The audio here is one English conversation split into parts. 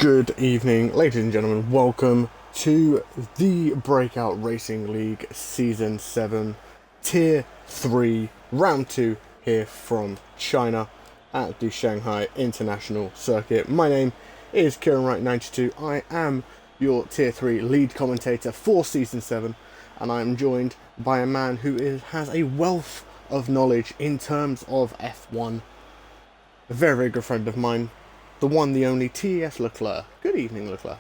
Good evening, ladies and gentlemen. Welcome to the Breakout Racing League Season 7 Tier 3 Round 2 here from China at the Shanghai International Circuit. My name is Kieran Wright92. I am your Tier 3 lead commentator for Season 7, and I am joined by a man who has a wealth of knowledge in terms of F1. A very, very good friend of mine. The one, the only, TeS Leclerc. Good evening, Leclerc.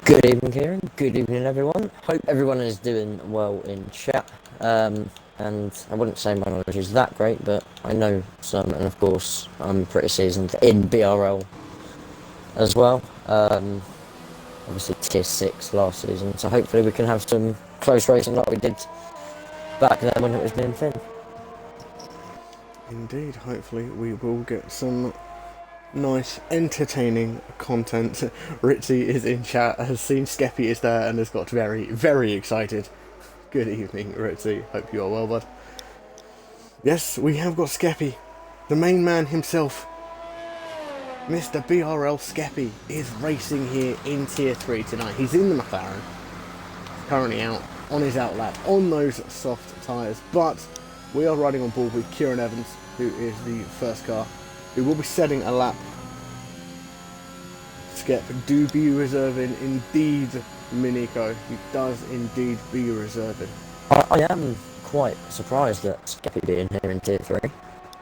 Good evening, Kieran. Good evening, everyone. Hope everyone is doing well in chat. And I wouldn't say my knowledge is that great, but I know some, and of course, I'm pretty seasoned in BRL as well. Obviously, Tier 6 last season, so hopefully we can have some close racing like we did back then when it was being thin. Indeed, hopefully we will get some nice, entertaining content. Ritzy is in chat, has seen Skeppy is there, and has got very, very excited. Good evening, Ritzy. Hope you are well, bud. Yes, we have got Skeppy. The main man himself, Mr. BRL Skeppy, is racing here in Tier 3 tonight. He's in the McLaren, currently out on his outlap, on those soft tyres, but we are riding on board with Kieran Evans, who is the first car, who will be setting a lap. Skep do be reserving indeed, Miniko. He does indeed be reserving. I am quite surprised at Skeppy being here in Tier 3.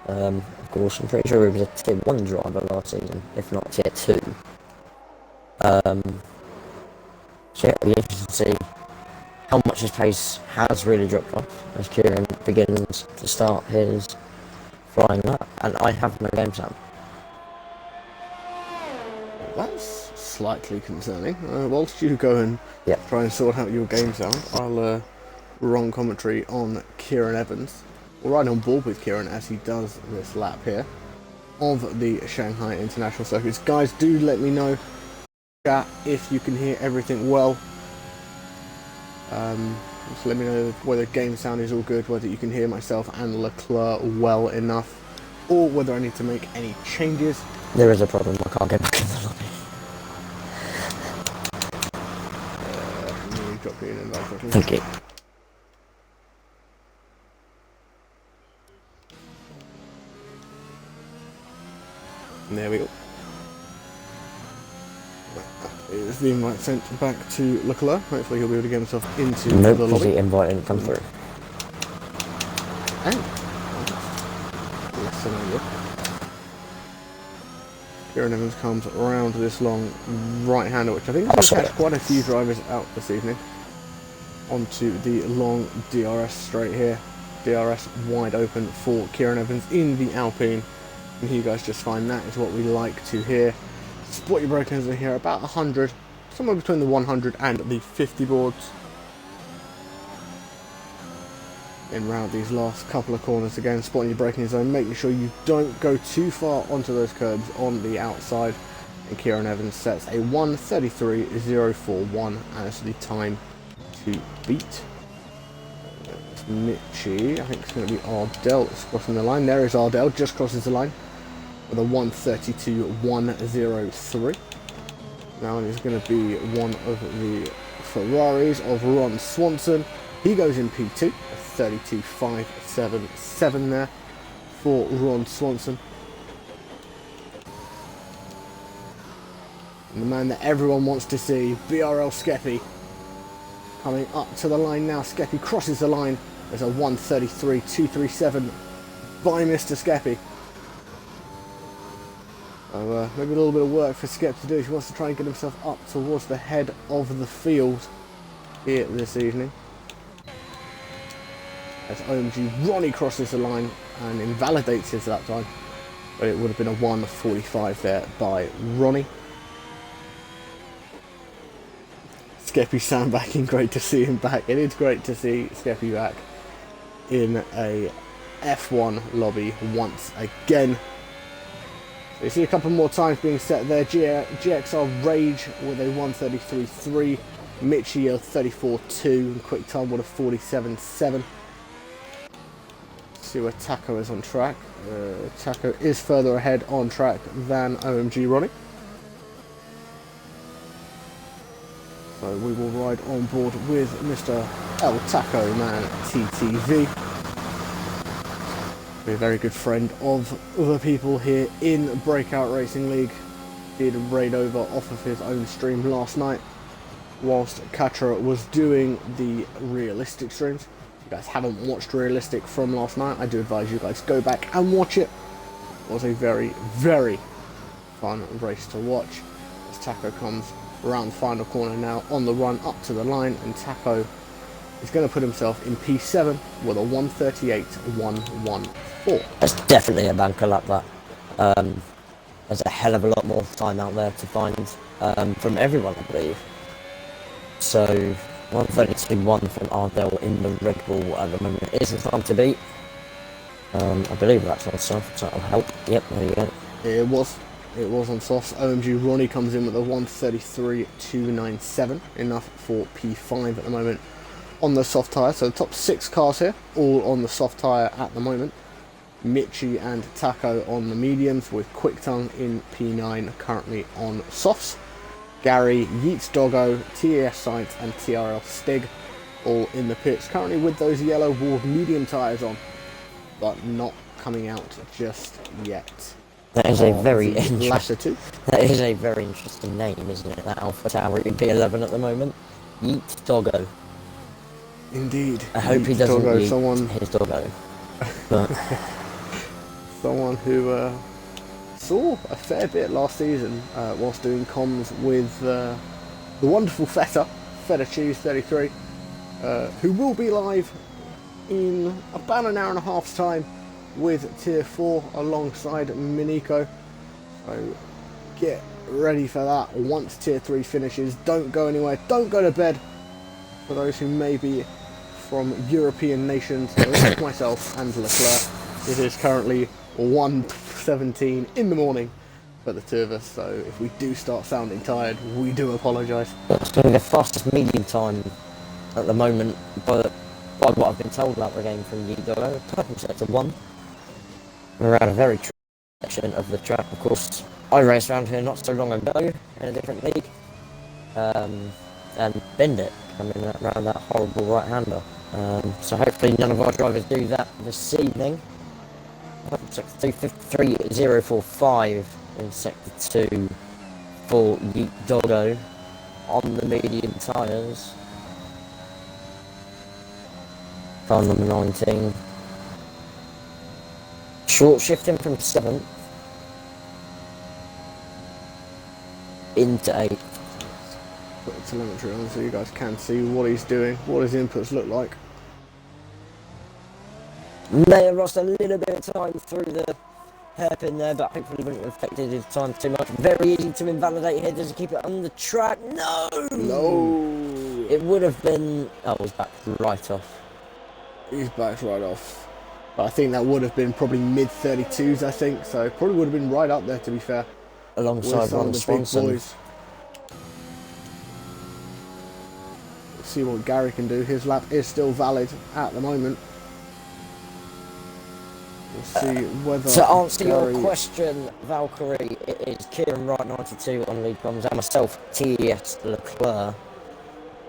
Of course, I'm pretty sure he was a Tier 1 driver last season, if not Tier 2. So yeah, it'll be interesting to see how much his pace has really dropped off as Kieran begins to start his flying lap, and I have no game sound. That's slightly concerning. Whilst you go and try and sort out your game sound, I'll run commentary on Kieran Evans. We'll ride on board with Kieran as he does this lap here of the Shanghai International Circuit. Guys, do let me know chat if you can hear everything well. Just let me know whether game sound is all good, whether you can hear myself and Leclerc well enough, or whether I need to make any changes. There is a problem, I can't get back in the lobby. Let me drop you an invite quickly. Thank you. And there we go. Is the invite sent back to Leclerc? Hopefully he'll be able to get himself into the lobby. The invite didn't come through. Kieran Evans comes around this long right-hander, which I think is going to catch quite a few drivers out this evening. Onto the long DRS straight here. DRS wide open for Kieran Evans in the Alpine. And you guys just find that is what we like to hear. Spot your breakers are here about 100, somewhere between the 100 and the 50 boards. In round these last couple of corners again, spotting your braking zone, making sure you don't go too far onto those curbs on the outside. And Kieran Evans sets a 1:33.041 as the time to beat. Mitchie, I think it's going to be Ardel that's crossing the line. There is Ardel, just crosses the line with a 1:32.103. Now it is going to be one of the Ferraris of Ron Swanson. He goes in P2, a 32.577 there for Ron Swanson. And the man that everyone wants to see, BRL Skeppy, coming up to the line now. Skeppy crosses the line. There's a 1:33.237 by Mr. Skeppy. Maybe a little bit of work for Skep to do if he wants to try and get himself up towards the head of the field here this evening. As OMG Ronnie crosses the line and invalidates his lap time, but it would have been a 1:45 there by Ronnie. Skeppy sandbagging, great to see him back. It is great to see Skeppy back in a F1 lobby once again. So you see a couple more times being set there. GXR Rage with a 1:33.3, Mitchie a 34.2, and Quick Time with a 47.7. See where Taco is on track. Taco is further ahead on track than OMG Ronnie. So we will ride on board with Mr. El Taco Man TTV. Be a very good friend of the people here in Breakout Racing League. Did raid over off of his own stream last night whilst Katra was doing the realistic streams. If you guys haven't watched realistic from last night, I do advise you guys go back and watch it. It was a very, very fun race to watch as Taco comes around the final corner now on the run up to the line, and Taco is going to put himself in P7 with a 1:38.114. That's definitely a banker lap, that. There's a hell of a lot more time out there to find from everyone, I believe. So 1:32.1 from Ardel in the Red Bull at the moment is the time to beat. I believe that's on soft, so that'll help. Yep, there you go. It was on softs. OMG Ronnie comes in with a 1:33.297, enough for P5 at the moment on the soft tyre. So the top 6 cars here, all on the soft tyre at the moment. Mitchie and Taco on the mediums, with Quick Tongue in P9 currently on softs. Gary, Yeats Doggo, TeS Sainz and TRL Stig all in the pits, currently with those yellow Ward medium tyres on, but not coming out just yet. That is a very interesting. That is a very interesting name, isn't it? That Alpha Tower in P11 at the moment. Yeet Doggo. Indeed. I hope he doesn't yeet his doggo. But someone who saw a fair bit last season whilst doing comms with the wonderful Feta Cheese 33, who will be live in about an hour and a half's time with Tier 4 alongside Miniko. So get ready for that once Tier 3 finishes. Don't go anywhere, don't go to bed. For those who may be from European nations like myself and Leclerc, it is currently 1:17 in the morning for the two of us, so if we do start sounding tired, we do apologise. It's going to be the fastest medium time at the moment, by what I've been told about the game from Yeet Doggo. Typing set to 1. We're at a very true section of the track. Of course, I raced around here not so long ago in a different league, and binned it, coming around that horrible right-hander. So hopefully none of our drivers do that this evening. Sector 253.045 in Sector 2 for Yeet Doggo on the medium tyres. Car number 19. Short shifting from 7th into 8th. Put the telemetry on so you guys can see what he's doing, what his inputs look like. May have lost a little bit of time through the hairpin there, but hopefully wouldn't have affected his time too much. Very easy to invalidate here. Does he keep it on the track? No! No! It would have been... Oh, he's back right off. He's back right off. But I think that would have been probably mid-32s, I think. So probably would have been right up there, to be fair. Alongside Ron Swanson. Let's see what Gary can do. His lap is still valid at the moment. We'll see whether... To answer your question, Valkyrie, it is Kieran Wright 92 on lead comms and myself, TeS Leclerc,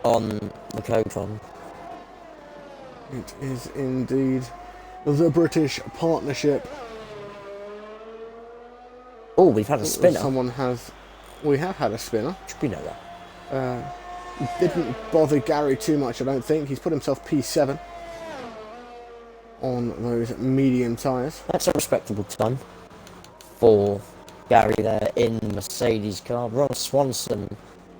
on the co-com. It is indeed the British partnership. Oh, we've had a spinner. We have had a spinner. Should we know that? Didn't bother Gary too much, I don't think. He's put himself P7 on those medium tyres. That's a respectable time for Gary there in the Mercedes car. Ron Swanson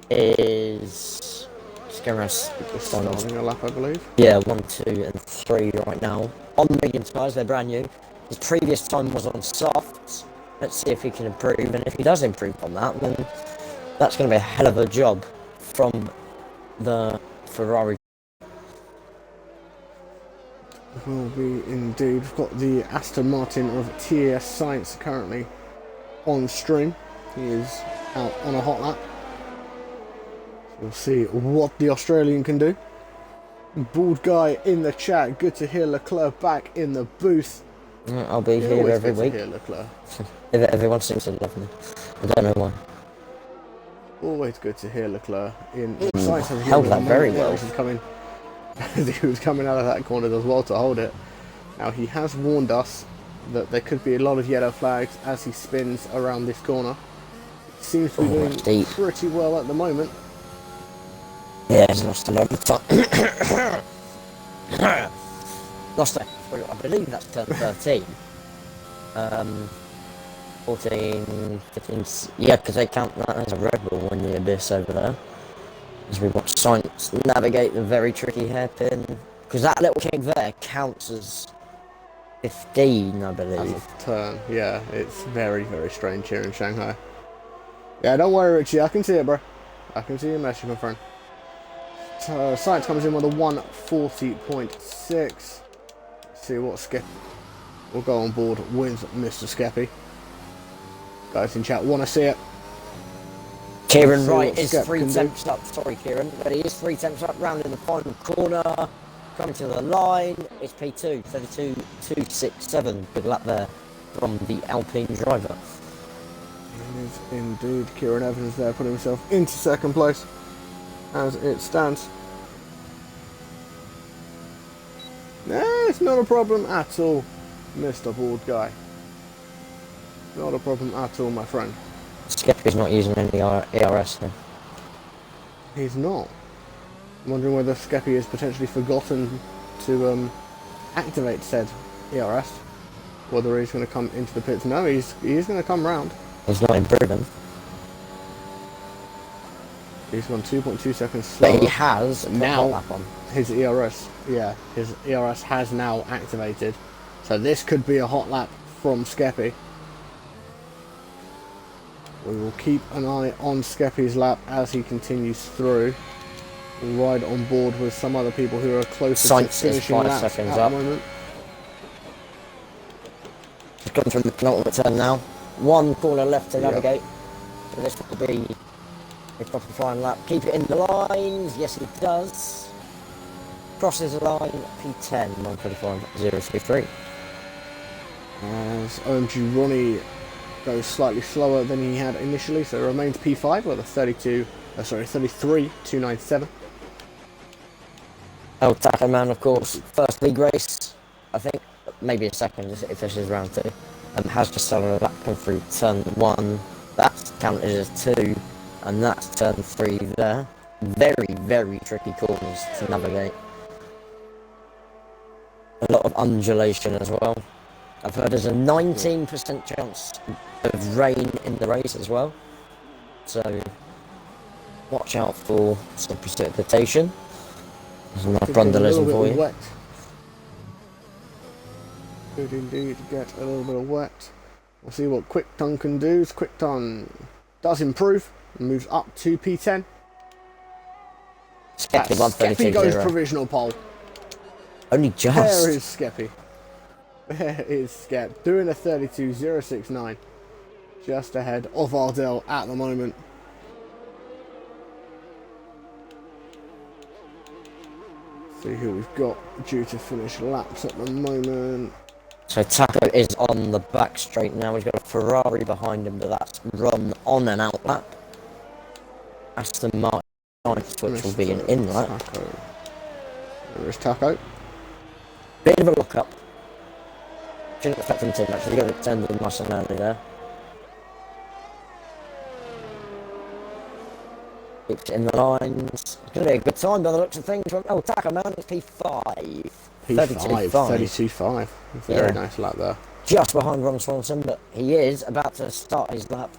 is just going around starting a lap, I believe. Yeah, 1, 2 and 3 right now. On the medium tyres, they're brand new. His previous time was on softs. Let's see if he can improve, and if he does improve on that, then that's going to be a hell of a job from the Ferrari. Will be indeed. We've got the Aston Martin of TeS Sainz currently on stream. He is out on a hot lap. We'll see what the Australian can do. Bald guy in the chat. Good to hear Leclerc back in the booth. I'll be here every week. To hear Leclerc. Everyone seems to love me. I don't know why. Always good to hear Leclerc in sight of held that very well. As he was coming out of that corner as well to hold it. Now he has warned us that there could be a lot of yellow flags as he spins around this corner. It seems to be doing pretty well at the moment. Yeah, he's lost a lot of time. Lost it. I believe that's turn 13. 14, 15, yeah, because they count that as a Red Bull in the abyss over there. As we watch Sainz navigate the very tricky hairpin. Because that little kink there counts as 15, I believe. As a turn, yeah, it's very, very strange here in Shanghai. Yeah, don't worry, Richie, I can see it, bro. I can see your message, my friend. Sainz comes in with a 140.6. Let's see what Skeppy will go on board with Mr. Skeppy. Guys in chat want to see it. Kieran Wright is 3 tenths up. Sorry, Kieran, but he is 3 tenths up. Round in the final corner, coming to the line. It's P2, 32.267. Good lap there from the Alpine driver. It is indeed. Kieran Evans there putting himself into second place as it stands. No, it's not a problem at all, Mr. Board Guy. Not a problem at all, my friend. Skeppy's not using any ERS here. He's not. I'm wondering whether Skeppy has potentially forgotten to activate said ERS. Whether he's going to come into the pits. No, he's going to come round. He's not improving. He's gone 2.2 seconds slower. But he has now his ERS. Yeah, his ERS has now activated. So this could be a hot lap from Skeppy. We will keep an eye on Skeppy's lap as he continues through. We'll ride on board with some other people who are closer to finishing laps at the moment. He's gone through the penultimate turn now. One corner left to navigate. So this will be a proper final lap. Keep it in the lines. Yes, he does. Crosses the line. P10, 145.023. As OMG Ronnie goes slightly slower than he had initially, so it remains P5 with a 33.297. El Taco Man, of course, first league race, I think, maybe a second if this is round 2, has just done a lap come through turn 1, that's counted as 2, and that's turn 3 there. Very, very tricky corners to navigate. A lot of undulation as well. I've heard there's a 19% chance of rain in the race as well, so watch out for some precipitation. There's a nice brundalism for you. Wet. Could indeed get a little bit of wet. We'll see what QuickTon can do. QuickTon does improve and moves up to P10. Skeppy goes provisional pole. Only just. There is Skeppy. There is Skep doing a 32.069, just ahead of Ardel at the moment. See who we've got due to finish laps at the moment. So Taco is on the back straight now. He's got a Ferrari behind him, but that's run on and out lap. Aston Martin, which will be an in lap. Taco. There is Taco. Bit of a look up. Shouldn't affect him too much. He's got to turn the muscle early there. Keeps it in the lines. It's going to be a good time by the looks of things. Oh, Taco Man, it's P5. P5, 32.5. Very nice lap there. Just behind Ron Swanson, but he is about to start his lap.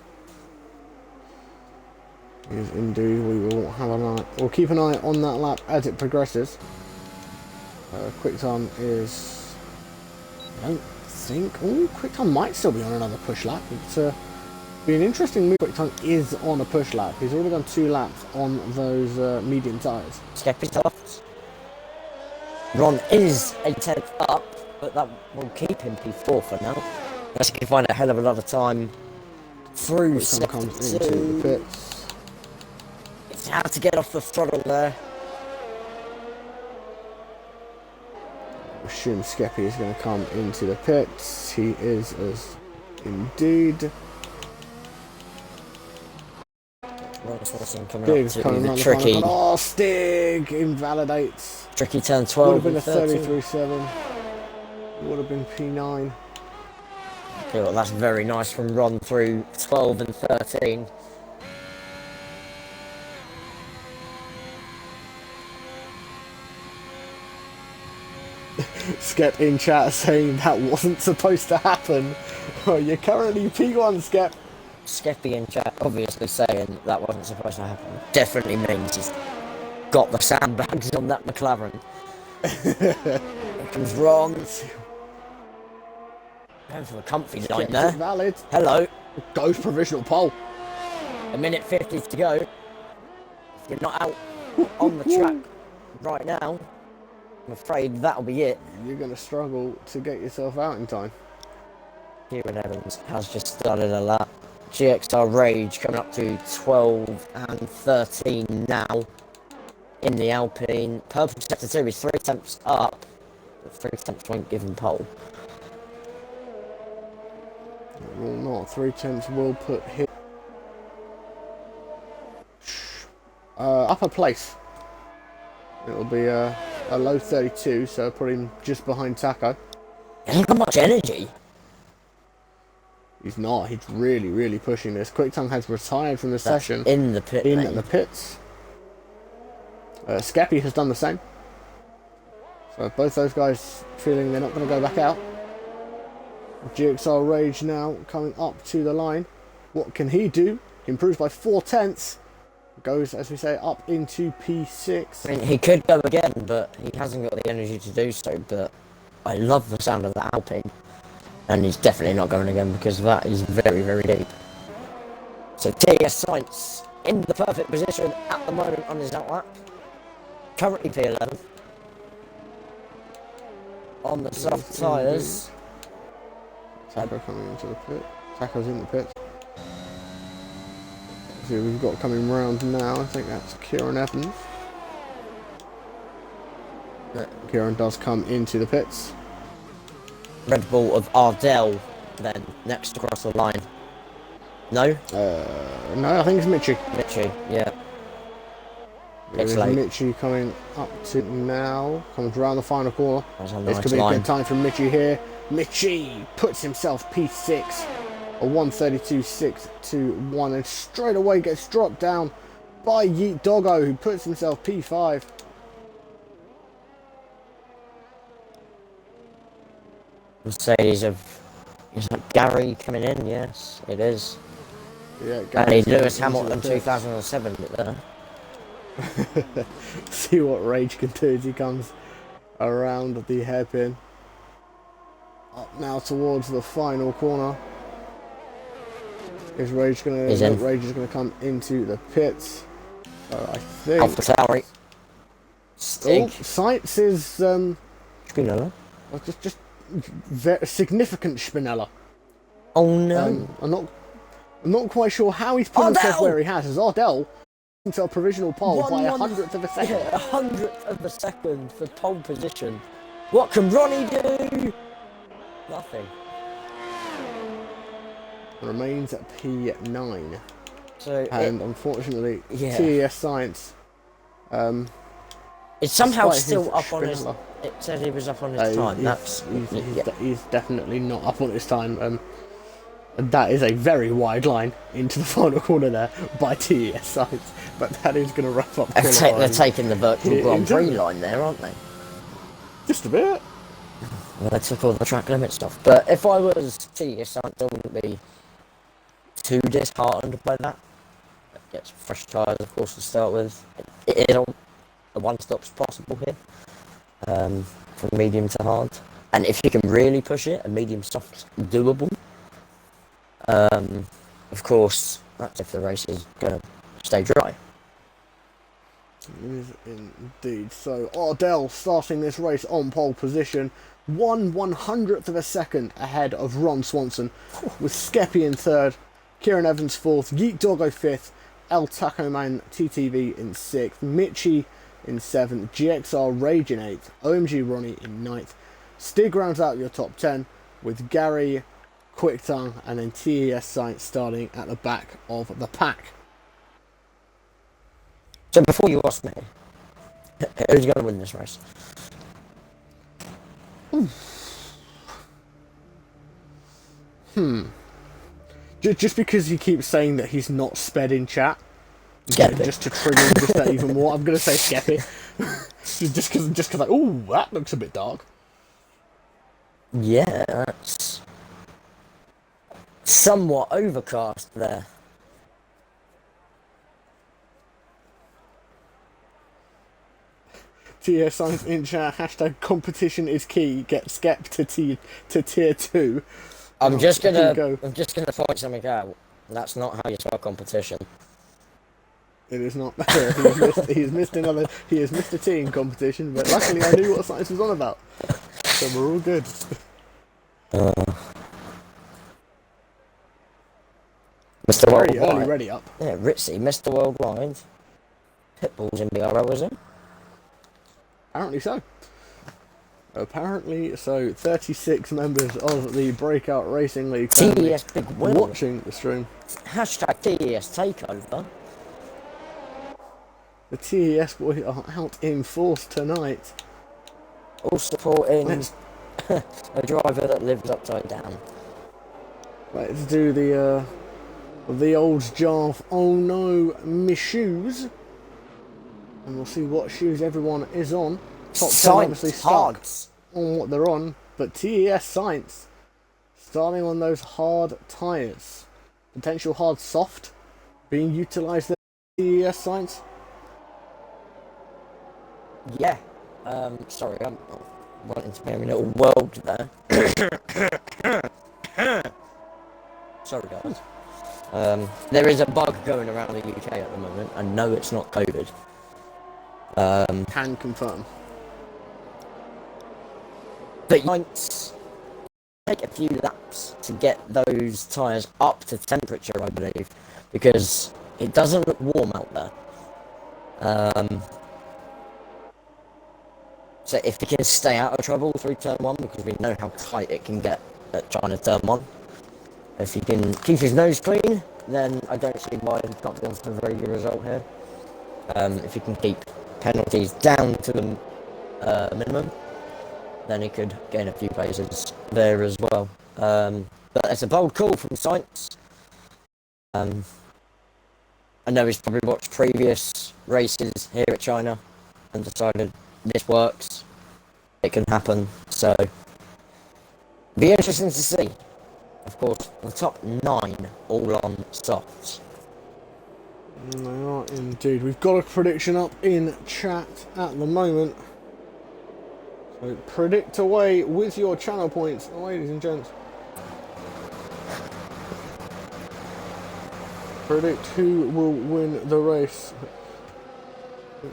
Yes, indeed. We will have an eye. We'll keep an eye on that lap as it progresses. QuickTon is. I don't think. Oh, QuickTon might still be on another push lap. It's be an interesting move. QuickTon is on a push lap. He's already done 2 laps on those medium tyres. Skeppy's off. Ron is a 10th up, but that will keep him P4 for now. Unless he can find a hell of a lot of time through QuickTon comes into the pits. It's hard to get off the throttle there. Assume Skeppy is going to come into the pits. He is as indeed. Ron Swanson coming up Stig's to coming the around the tricky, final corner. Oh, Stig invalidates. tricky turn Would 12 have been and a 13. 33.7. Would have been P9. Okay, well, that's very nice from Ron through 12 and 13. Skep in chat saying that wasn't supposed to happen. Well, you're currently P1, Skep. Skeppy in chat obviously saying that wasn't supposed to happen. Definitely means he's got the sandbags on that McLaren. Here comes Ron. Going for a comfy line there. Valid. Hello. Goes provisional pole. A minute 50 to go. If you're not out on the track right now, I'm afraid that'll be it. You're going to struggle to get yourself out in time. Kieran Evans has just started a lap. GXR Rage coming up to 12 and 13 now in the Alpine. Purple sector 2 is 3 tenths up, but 3 tenths won't give him pole. It will not. 3/10 will put him upper place. It'll be a low 32, so put him just behind Taco. He hasn't got much energy. He's not. He's really, really pushing this. QuickTime has retired from the session. In the pit In lane. the pits. Skeppy has done the same. So both those guys feeling they're not going to go back out. GXR Rage now coming up to the line. What can he do? He improves by 4/10. Goes, as we say, up into P6. I mean, he could go again, but he hasn't got the energy to do so. But I love the sound of that Alpine. And he's definitely not going again because that is very, very deep. So TeS Sainz in the perfect position at the moment on his outlap. Currently P11. On the soft tyres. Taco coming into the pit. Taco's in the pit. See who we've got coming round now. I think that's Kieran Evans. Kieran does come into the pits. Red Bull of Ardell then next across the line. No? No, I think it's Mitchie. Mitchie, yeah. It's late. Mitchie coming up to now. Comes around the final corner. That's a This nice could be a line. good time for Mitchie here. Mitchie puts himself P6. A 132.6 to 1. And straight away gets dropped down by Yeet Doggo, who puts himself P5. Mercedes of... Is that Gary coming in? Yes, it is. Yeah, And he's Gary's Lewis coming into Hamilton the pits. 2007 there. See what Rage can do as he comes around the hairpin. Up now towards the final corner. Is Rage gonna? Rage is gonna come into the pits. So I think. Off the tower. Stig. Oh, Sainz is Spinella. just very significant Spinella. Oh no. I'm not quite sure how he's put himself where he has. As Ardell into a provisional pole by a 100th of a second. Yeah, 100th of a second for pole position. What can Ronnie do? Nothing. Remains at P9. So And unfortunately, yeah. TeS Sainz. It's somehow despite still his up on his. Spinella. It said he was up on his time. He's definitely not up on his time. And that is a very wide line into the final corner there by TeS Sainz. But that is going to wrap up. They're taking the virtual Grand Prix line there, aren't they? Just a bit. Well, they took all the track limit stuff. But if I was TeS Sainz, I wouldn't be too disheartened by that. Gets fresh tyres, of course, to start with. It is all the one stops possible here, from medium to hard. And if you can really push it, a medium soft's doable. Of course, that's if the race is going to stay dry. It is indeed. So Ardell starting this race on pole position, 1/100th of a second ahead of Ron Swanson, with Skeppy in third, Kieran Evans fourth, Yeet Doggo fifth, El Taco Man TTV in sixth, Mitchie in seventh, GXR Rage in eighth, OMG Ronnie in ninth. Stig rounds out your top 10 with Gary, Quick Tongue, and then TeS Sainz starting at the back of the pack. So before you ask me, who's going to win this race? Just because he keeps saying that he's not sped in chat, Skeppy. just to trigger him just that even more, I'm going to say Skeppy. just because like, ooh, that looks a bit dark. Yeah, that's somewhat overcast there. TeS Sainz in chat, hashtag competition is key, get Skep to tier 2. I'm just gonna point something out. That's not how you spell competition. It is not. He has missed a T in competition, but luckily I knew what Sainz was on about. So we're all good. Mr. Very Worldwide. early ready up. Yeah, Ritzy, Mr. Worldwide. Pitbull's in BRL, is it? Apparently so. Apparently so. 36 members of the Breakout Racing League family TES Big Win. watching the stream. Hashtag TES Takeover. The TES boys are out in force tonight. All supporting a driver that lives upside down. Let's do the old Jarf. Oh no, my shoes. And we'll see what shoes everyone is on. Top 10 obviously stuck on what they're on, but TeS Sainz starting on those hard tyres. Potential hard soft being utilised there. TeS Sainz. Yeah. Sorry, I'm wanting to be in a little world there. Sorry, guys. There is a bug going around the UK at the moment. I know it's not COVID. Can confirm. But you might take a few laps to get those tyres up to temperature, I believe, because it doesn't look warm out there. So if he can stay out of trouble through turn 1, because we know how tight it can get at China turn 1, if he can keep his nose clean, then I don't see why he can't go for a very good result here. If he can keep penalties down to the minimum, then he could gain a few places there as well. But it's a bold call from Sainz. I know he's probably watched previous races here at China and decided this works, it can happen, so be interesting to see. Of course, the top 9 all on softs. They are indeed. We've got a prediction up in chat at the moment. So predict away with your channel points, ladies and gents. Predict who will win the race.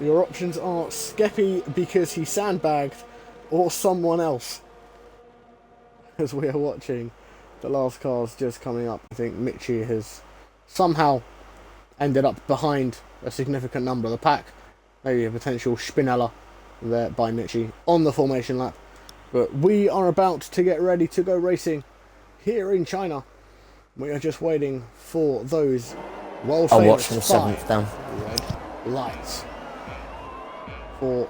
Your options are Skeppy because he sandbagged, or someone else. As we are watching the last cars just coming up, I think Mitchie has somehow ended up behind a significant number of the pack. Maybe a potential Spinella there by Mitchie on the formation lap. But we are about to get ready to go racing here in China. We are just waiting for those world I'll watch famous from 7th down. red lights.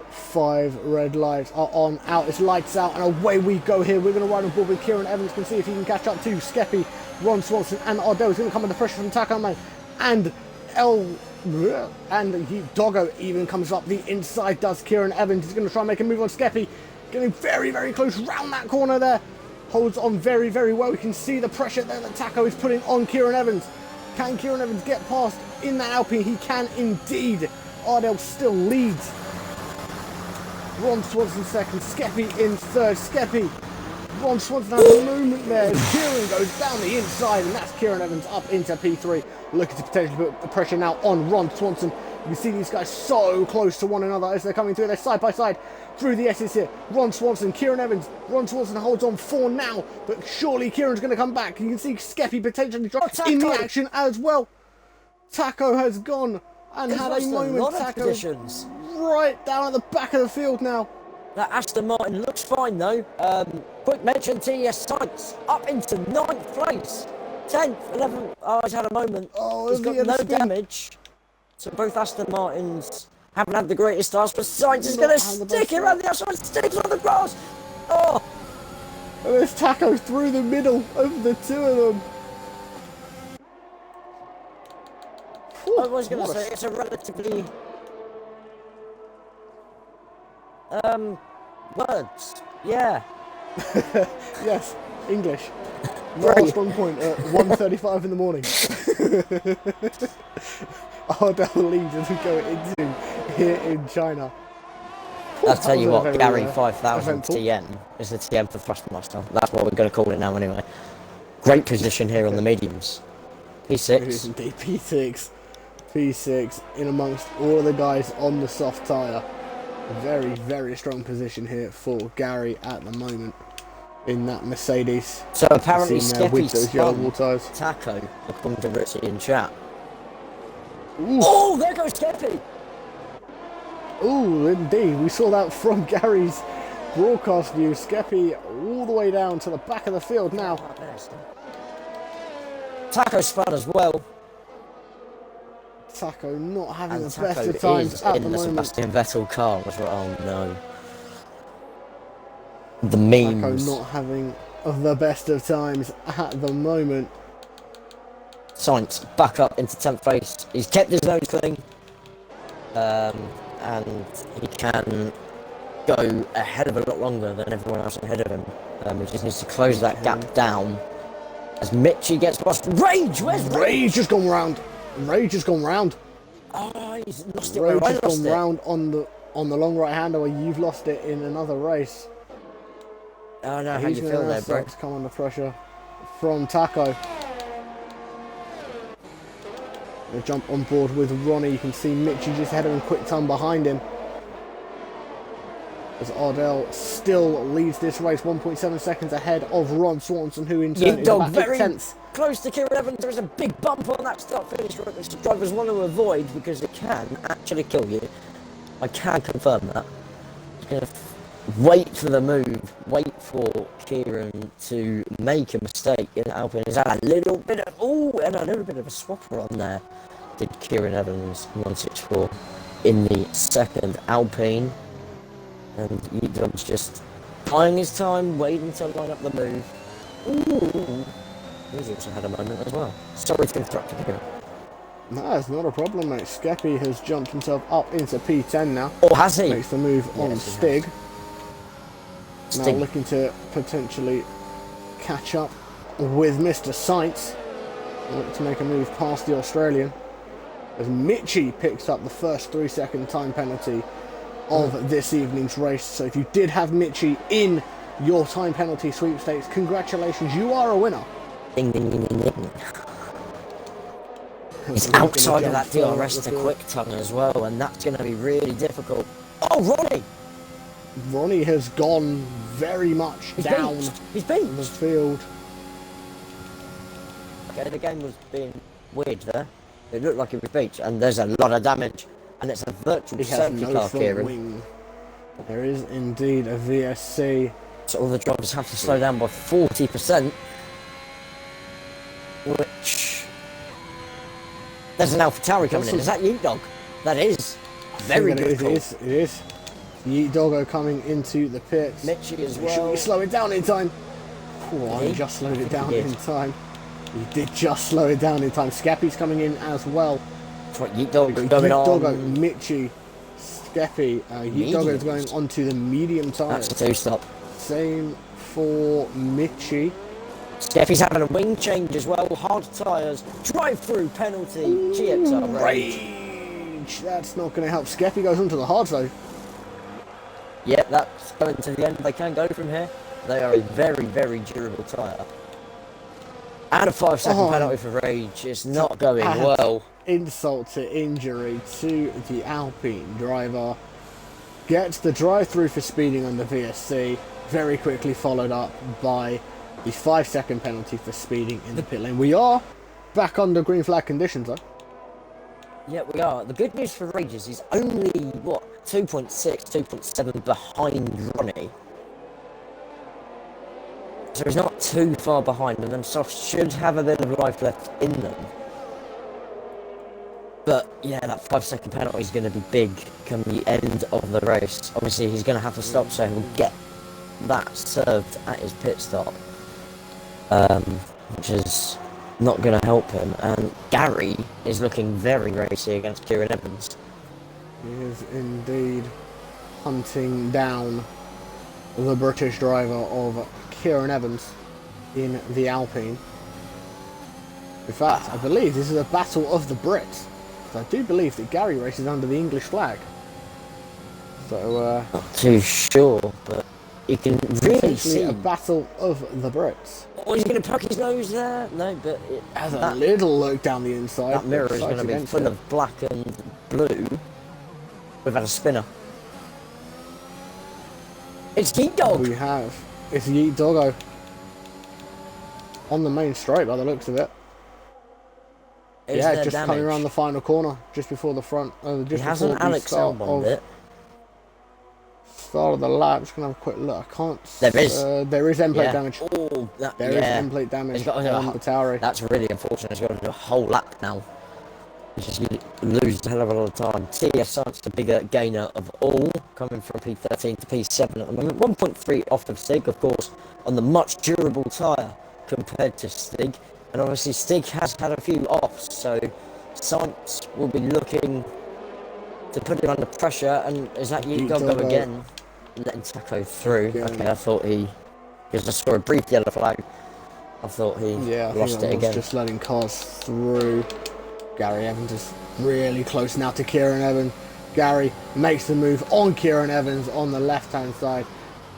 5 red lights are on, out, it's lights out, and away we go here. We're going to ride on board with Kieran Evans, can see if he can catch up to Skeppy, Ron Swanson, and Ardel is going to come under pressure from Taco Man, and Doggo even comes up the inside, does Kieran Evans. He's going to try and make a move on Skeppy, getting very, very close round that corner there, holds on very, very well. We can see the pressure there that Taco is putting on Kieran Evans. Can Kieran Evans get past in that Alpine? He can indeed. Ardel still leads. Ron Swanson second, Skeppy in third. Skeppy, Ron Swanson has a movement there. Kieran goes down the inside, and that's Kieran Evans up into P3. Looking to potentially put the pressure now on Ron Swanson. You can see these guys so close to one another as they're coming through. They're side by side through the S's here. Ron Swanson, Kieran Evans. Ron Swanson holds on for now, but surely Kieran's going to come back. You can see Skeppy potentially drop in the action as well. Taco has gone and had a moment. Taco right down at the back of the field now. That Aston Martin looks fine though. Quick mention, TeS Sainz up into 9th place. 10th, 11th, oh, he's had a moment. Oh, he's got no damage. So both Aston Martins haven't had the greatest starts, but Sainz is Not going to had the stick best it around the outside, sticks on the grass. Oh, And there's Taco through the middle of the two of them. I was going to say it's a relatively words. Yeah. Yes, English. Right. Last on point at 1:35 in the morning. Ardel leads as we go into here in China. I'll tell you what, Gary 5000 eventful. TM is the TM for Thrustmaster. That's what we're going to call it now anyway. Great position here on the mediums. It is P6. indeed P6 in amongst all of the guys on the soft tyre. Very, very strong position here for Gary at the moment in that Mercedes. So apparently with those Skeppy yellow spun wall tyres. Taco, according to Ritzy in chat. Ooh. Oh, there goes Skeppy! Ooh, indeed. We saw that from Gary's broadcast view. Skeppy all the way down to the back of the field now. Taco spun as well. Taco not having And the Taco best of times is at in the the moment. Sebastian Vettel car. Oh no. The Taco memes. not having the best of times at the moment. Sainz back up into 10th place. He's kept his nose clean. And he can go ahead of a lot longer than everyone else ahead of him. He just needs to close that gap down. As Mitchie gets lost. Rage! Where's Rage? Rage has gone round. Rage has gone round. Oh, he's lost it. Rage Where I has lost gone it. round on the long right hander where you've lost it in another race. Oh no, how He's you gonna feel there, have bro? to come under pressure from Taco. They jump on board with Ronnie. You can see Mitchie just ahead of him, quick time behind him. As Ardel still leads this race, 1.7 seconds ahead of Ron Swanson, who in turn is Dog about very 8/10. close to Kieran Evans. There is a big bump on that start-finish route, which the drivers want to avoid because it can actually kill you. I can confirm that. Just gonna wait for the move, wait for Kieran to make a mistake in Alpine. Is that a little bit of and a little bit of a swapper on there? Did Kieran Evans 164 in the second Alpine, and Dog's just buying his time, waiting to line up the move. Ooh, he's also had a moment as well. Sorry to interrupt you, Kieran. No, it's not a problem, mate. Skeppy has jumped himself up into P10 now. Oh, has he? Makes the move on Yes, he Stig. Now Stig. looking to potentially catch up with Mr. Sainz. Look to make a move past the Australian. As Mitchie picks up the first 3-second time penalty of this evening's race. So if you did have Mitchie in your time penalty sweepstakes, congratulations, you are a winner. Ding, ding, ding, ding, ding. He's outside of that DRS to quick tongue as well, and that's going to be really difficult. Oh, Ronnie! Ronnie has gone very much down He's beat. the field. Okay, the game was being weird there. It looked like it was beat, and there's a lot of damage, and it's a virtual He has safety no car, front Kieran. wing. There is indeed a VSC. So all the drivers have to slow down by 40%, which... There's an AlphaTauri coming in. Is that you, Dog? That is. Very good call. It is. Yeet Doggo coming into the pits. Mitchie as Make sure well. you slow it down in time. Oh, Did I he? just slowed I it think down he did. in time. He did just slow it down in time. Skeppy's coming in as well. That's right, Yeet Dog Yeet going on. Doggo, Mitchie, Skeppy. Yeet Doggo's going onto the medium tyres. That's a two-stop. Same for Mitchie. Steffi's having a wing change as well. Hard tyres. Drive-through penalty. GXR Rage. Rage! That's not going to help. Skeppy goes onto the hard though. Yep, that's going to the end. They can go from here. They are a very, very durable tyre. And a 5-second penalty for Rage. It's not going well. Insult to injury to the Alpine driver. Gets the drive-through for speeding on the VSC. Very quickly followed up by the 5-second penalty for speeding in the pit lane. We are back under green flag conditions though. Yeah, we are. The good news for Rage is he's only, what, 2.6, 2.7 behind Ronnie. So he's not too far behind, and them softs should have a bit of life left in them. But yeah, that 5-second penalty is going to be big come the end of the race. Obviously, he's going to have to stop, so he'll get that served at his pit stop, which is not going to help him. And Gary is looking very racy against Kieran Evans. He is indeed hunting down the British driver of Kieran Evans in the Alpine. In fact, I believe this is a battle of the Brits. I do believe that Gary races under the English flag. So, not too sure, but you can really see a battle of the Brits. Oh, he's going to poke his nose there? No, but it has a little look down the inside. That mirror is going to be full of black and blue. We've had a spinner. It's Yeet Dog. We have. It's Yeet Doggo. On the main straight by the looks of it. Yeah, just coming around the final corner, just before the front. Just hasn't Alex Albon it? Start of the lap. Just gonna have a quick look. I can't. There is end plate damage. Oh, there is end plate damage on the Tauri. That's really unfortunate. He's got to do a whole lap now. He's just lose a hell of a lot of time. TeS Sainz, the bigger gainer of all, coming from P13 to P7 at the moment. 1.3 off of Stig, of course, on the much durable tyre compared to Stig. And obviously Stig has had a few offs, so Sainz will be looking to put him under pressure. And is that Yeet Doggo again? Letting Taco through. Yeah. Okay, I thought because I saw a brief yellow flag, I thought he lost it again. Just letting cars through. Gary Evans is really close now to Kieran Evans. Gary makes the move on Kieran Evans on the left-hand side,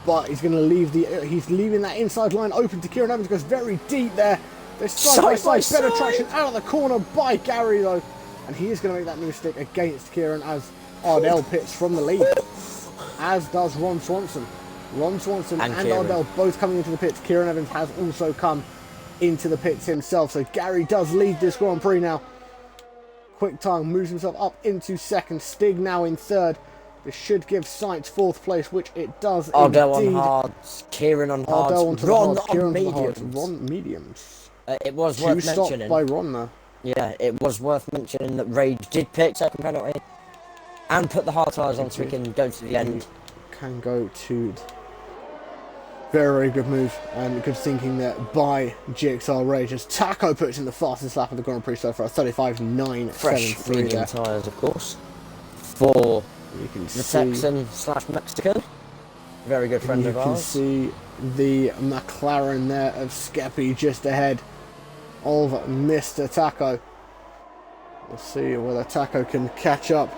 but he's going to leave he's leaving that inside line open to Kieran Evans. Goes very deep there. There's side better traction out of the corner by Gary though, and he is going to make that move stick against Kieran as Ardel pits from the lead, as does Ron Swanson. Ron Swanson and Ardel both coming into the pits. Kieran Evans has also come into the pits himself, so Gary does lead this Grand Prix now. Quick time moves himself up into second. Stig now in third. This should give Sainz fourth place, which it does. Ardel on hards, Kieran on hards, Ron on mediums. Ron mediums. It was worth mentioning. By Ron there. Yeah, it was worth mentioning that Rage did pick second penalty and put the hard tyres on so we can go to the end. Can go to. Very good move and good thinking there by GXR Rage as Taco puts in the fastest lap of the Grand Prix so far, 35.973. Fresh medium tyres, of course, for the Texan / Mexican. Very good friend of ours. You can see the McLaren there of Skeppy just ahead of Mr. Taco. We'll see whether Taco can catch up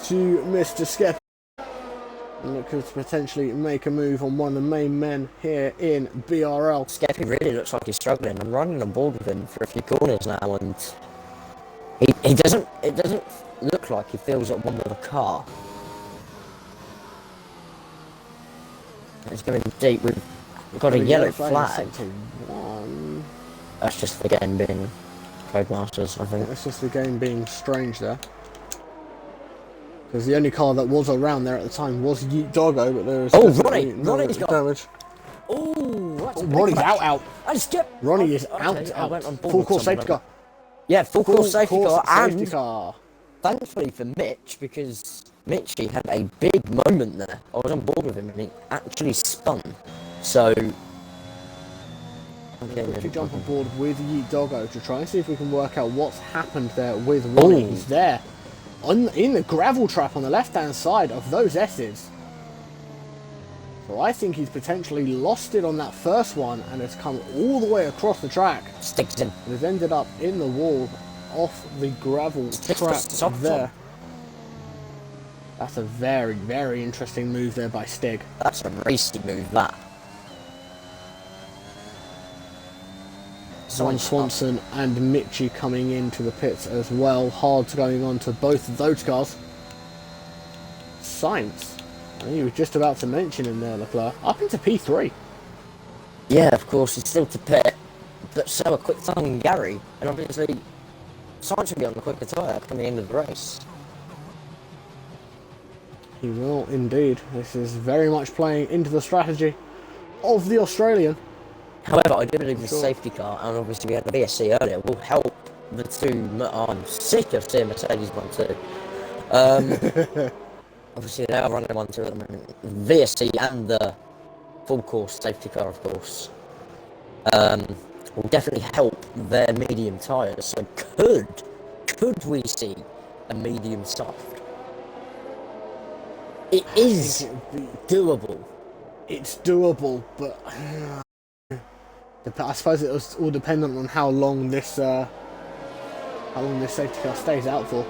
to Mr. Skeppy. And it could potentially make a move on one of the main men here in BRL. Skeppy really looks like he's struggling. I'm running on board with him for a few corners now, and it doesn't look like he feels at one with a car. It's going deep. We've got a yellow flag. That's just the game being Codemasters, I think. That's just the game being strange there. Because the only car that was around there at the time was Yeet Doggo, but there was Ronnie's got damage. Oh, Ronnie's out. Ronnie is out. Full course safety car. Yeah, full course safety car. And thankfully for Mitch, because Mitchy had a big moment there. I was on board with him and he actually spun. So we jump on board with Yeet Doggo to try and see if we can work out what's happened there with Ronnie. He's there. In the gravel trap on the left-hand side of those S's. So I think he's potentially lost it on that first one and has come all the way across the track. Sticks in. And has ended up in the wall off the gravel trap there. That's a very, very interesting move there by Stig. That's a racy move, that. Ron Swanson and Mitchy coming into the pits as well. Hard going on to both of those cars. Sainz, I think you were just about to mention him there, Leclerc. Up into P3. Yeah, of course, he's still to pit. But so a quick time in Gary. And obviously, Sainz will be on the quicker tyre come the end of the race. He will indeed. This is very much playing into the strategy of the Australian. However, I do believe the safety car, and obviously we had the VSC earlier, will help the two. Oh, I'm sick of seeing Mercedes 1-2. Obviously, they are running 1-2 at the moment. VSC and the full course safety car, of course, will definitely help their medium tyres. So could we see a medium soft? It is doable. It's doable, but I suppose it was all dependent on how long this safety car stays out for.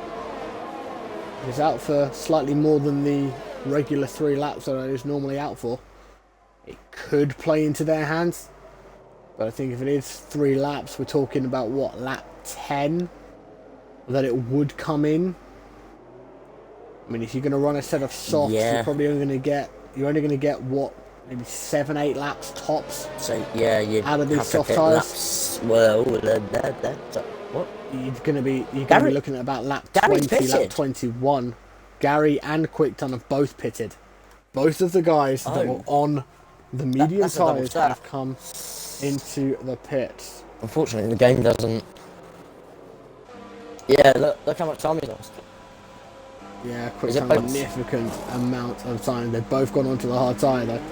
If it's out for slightly more than the regular 3 laps that it is normally out for, it could play into their hands. But I think if it is 3 laps, we're talking about what, lap 10 that it would come in. I mean, if you're going to run a set of softs, you're probably only going to get what, maybe 7-8 laps tops. So yeah, you out of these soft tires. Well, what? You're going to be looking at about lap 20, lap 21. Gary and Quickton have both pitted. Both of the guys that were on the medium tyres have come into the pits. Unfortunately, the game doesn't. Yeah, look how much time he lost. Yeah, quick significant amount of time. They've both gone onto the hard tyre though.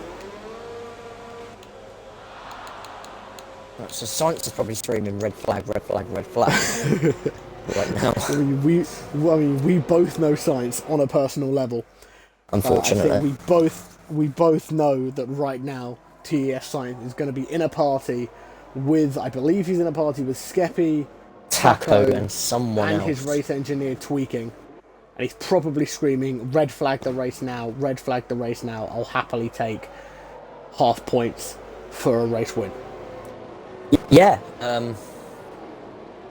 So Sainz is probably screaming red flag, red flag, red flag right now. I mean, we both know Sainz on a personal level. Unfortunately, I think we both know that right now TeS Sainz is going to be in a party with, I believe he's in a party with Skeppy, Taco, and someone else, and his race engineer Tweaking. And he's probably screaming, red flag the race now, red flag the race now. I'll happily take half points for a race win. Yeah,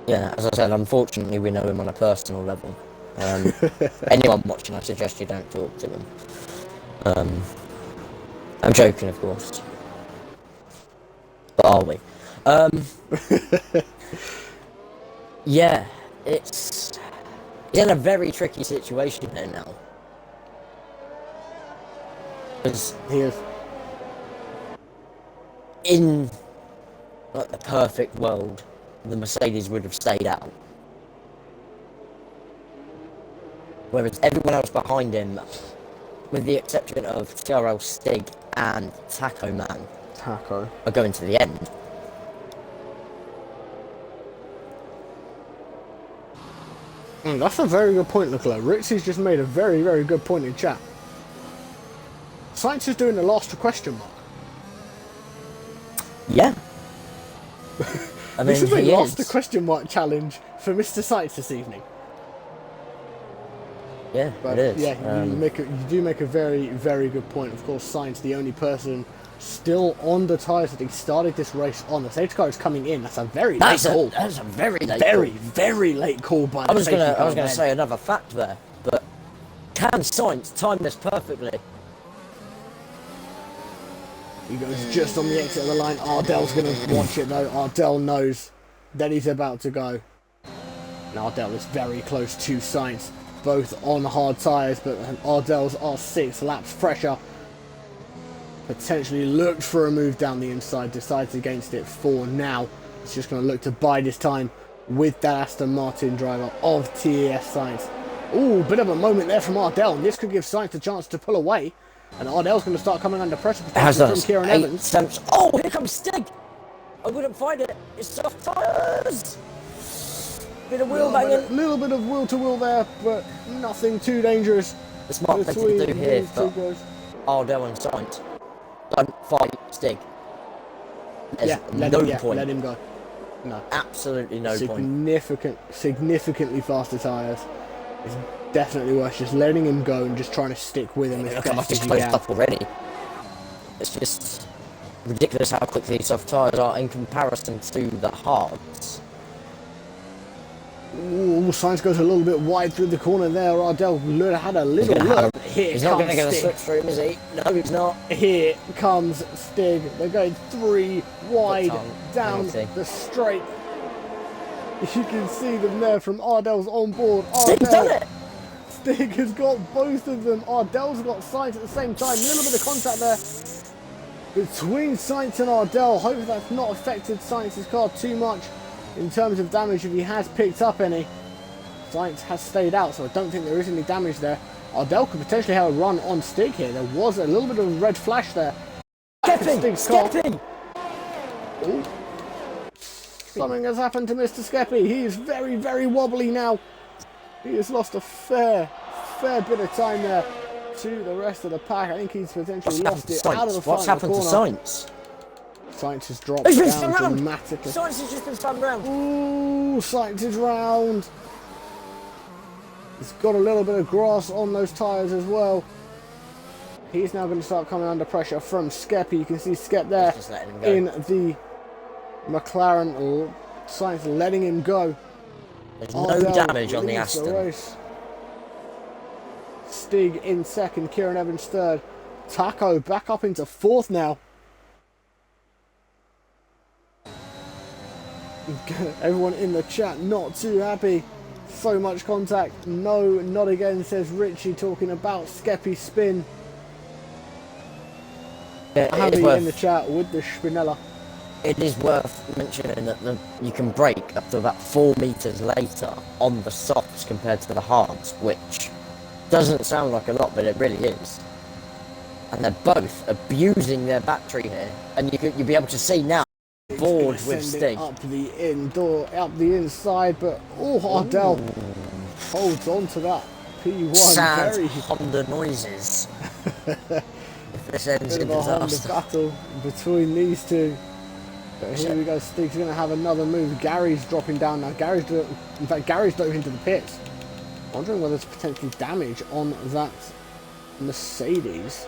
yeah, as I said, unfortunately we know him on a personal level. Anyone watching, I suggest you don't talk to him. I'm joking, of course. But are we? Yeah, he's in a very tricky situation there now. Because he is. In like the perfect world, the Mercedes would have stayed out. Whereas everyone else behind him, with the exception of TRL Stig and Taco Man, are going to the end. That's a very good point, Leclerc. Ritzy's just made a very, very good point in chat. Sainz is doing the last question mark. Yeah. I mean, this is a last the question mark challenge for Mr. Sainz this evening. Yeah, but it is. Yeah, you do make a very, very good point. Of course, Sainz, the only person still on the tyres that he started this race on. The safety car is coming in. That's a very late call. That's a very late very, call. very late call by the safety car. I was going to say another fact there, but can Sainz time this perfectly? He goes just on the exit of the line. Ardel's going to watch it though. Ardel knows that he's about to go. And Ardel is very close to Sainz, both on hard tyres, but Ardel's are 6 laps fresher. Potentially looked for a move down the inside, decides against it for now. He's just going to look to bide his time with that Aston Martin driver of TeS Sainz. Ooh, bit of a moment there from Ardel, and this could give Sainz a chance to pull away. And Ardel's going to start coming under pressure from Kieran Evans. Oh, here comes Stig! I wouldn't find it. It's soft tyres! Bit of wheel banging. A little bit of wheel to wheel there, but nothing too dangerous. The smart thing to do here for Ardel and Sainz. Don't fight Stig. There's let him go. No. Absolutely no point. Significantly faster tyres. It's definitely worth just letting him go and just trying to stick with him as best as you can. Up already. It's just ridiculous how quickly soft tyres are in comparison to the hards. Ooh, Sainz goes a little bit wide through the corner there. Ardel had a little look. He's not going to get a slipstream, is he? No, he's not. Here comes Stig. They're going 3 wide down the straight. You can see them there from Ardel's on board. Stig's done it! Stig has got both of them. Ardel's got Sainz at the same time. A little bit of contact there between Sainz and Ardel. Hope that's not affected Sainz's car too much. in terms of damage if he has picked up any. Sainz has stayed out, so I don't think there is any damage there. Ardel could potentially have a run on Stig here. There was a little bit of a red flash there. Skeppy! Ooh. Something has happened to Mr. Skeppy. He is very, very wobbly now. He has lost a fair bit of time there to the rest of the pack. I think he's potentially lost it out of the front. What's happened to Sainz? Sainz has dropped down dramatically. Sainz has just been spun round. Ooh, Sainz is round. He's got a little bit of grass on those tyres as well. He's now going to start coming under pressure from Skeppy. You can see Skep there in the McLaren. Sainz letting him go. There's no damage on the Aston. Stig in second, Kieran Evans third. Taco back up into fourth now. Everyone in the chat not too happy. So much contact. No, not again, says Richie, talking about Skeppy's spin. Yeah, Happy in the chat with the Spinella. It is worth mentioning that you can brake up to about 4 meters later on the softs compared to the hards, which doesn't sound like a lot, but it really is. And they're both abusing their battery here, and you'll be able to see now. Board with Stig up the inside, but Ardel holds on to that P1. Sad Honda noises. If this ends in disaster. Battle between these two. But here we go. Stig's going to have another move. Gary's dropping down now. Gary's dove into the pits. Wondering whether there's potentially damage on that Mercedes.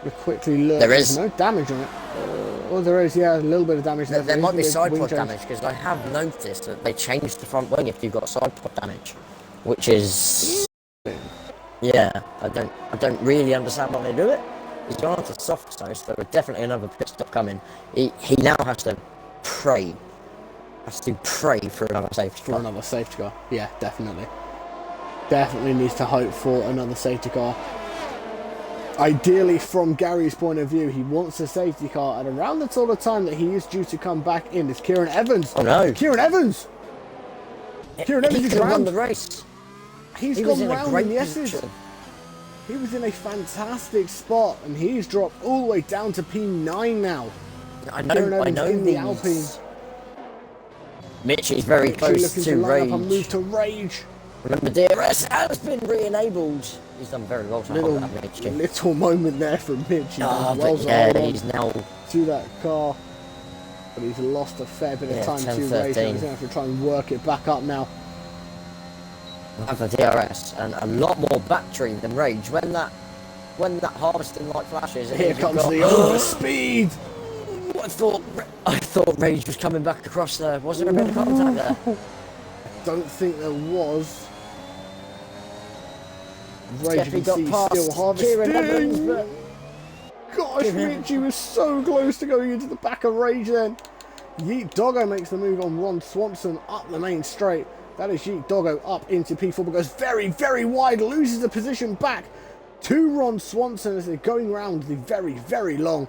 We quickly look. There is no damage on it. Oh, there is, yeah, a little bit of damage there. There might be side pod damage, because I have noticed that they changed the front wing if you've got side pod damage, which is, yeah, I don't really understand why they do it. He's gone on to soft so there was definitely another pit stop coming. He now has to pray for another safety car. For another safety car, yeah, definitely. Definitely needs to hope for another safety car. Ideally, from Gary's point of view, he wants a safety car at around the sort of time that he is due to come back in. It's Kieran Evans. Oh no! Kieran Evans! Kieran Evans is won the race. He's gone round in the S's. He was in a fantastic spot, and he's dropped all the way down to P9 now. I know in the Alpine. Mitch is very close to Rage. Move to Rage. Remember, DRS has been re-enabled. He's done very well to hold that, Mitch. Little moment there from Mitch. But yeah, he's now to that car, but he's lost a fair bit of time to Rage. He's going to have to try and work it back up now. Have the DRS and a lot more battery than Rage. When that harvesting light flashes, here comes the overspeed. I thought Rage was coming back across there. Was there a bit of contact there? Don't think there was. Rage, you can see, still harvesting. But gosh, Richie was so close to going into the back of Rage then. Yeet Doggo makes the move on Ron Swanson up the main straight. That is Yeet Doggo up into P4, but goes very, very wide, loses the position back to Ron Swanson as they're going round the very, very long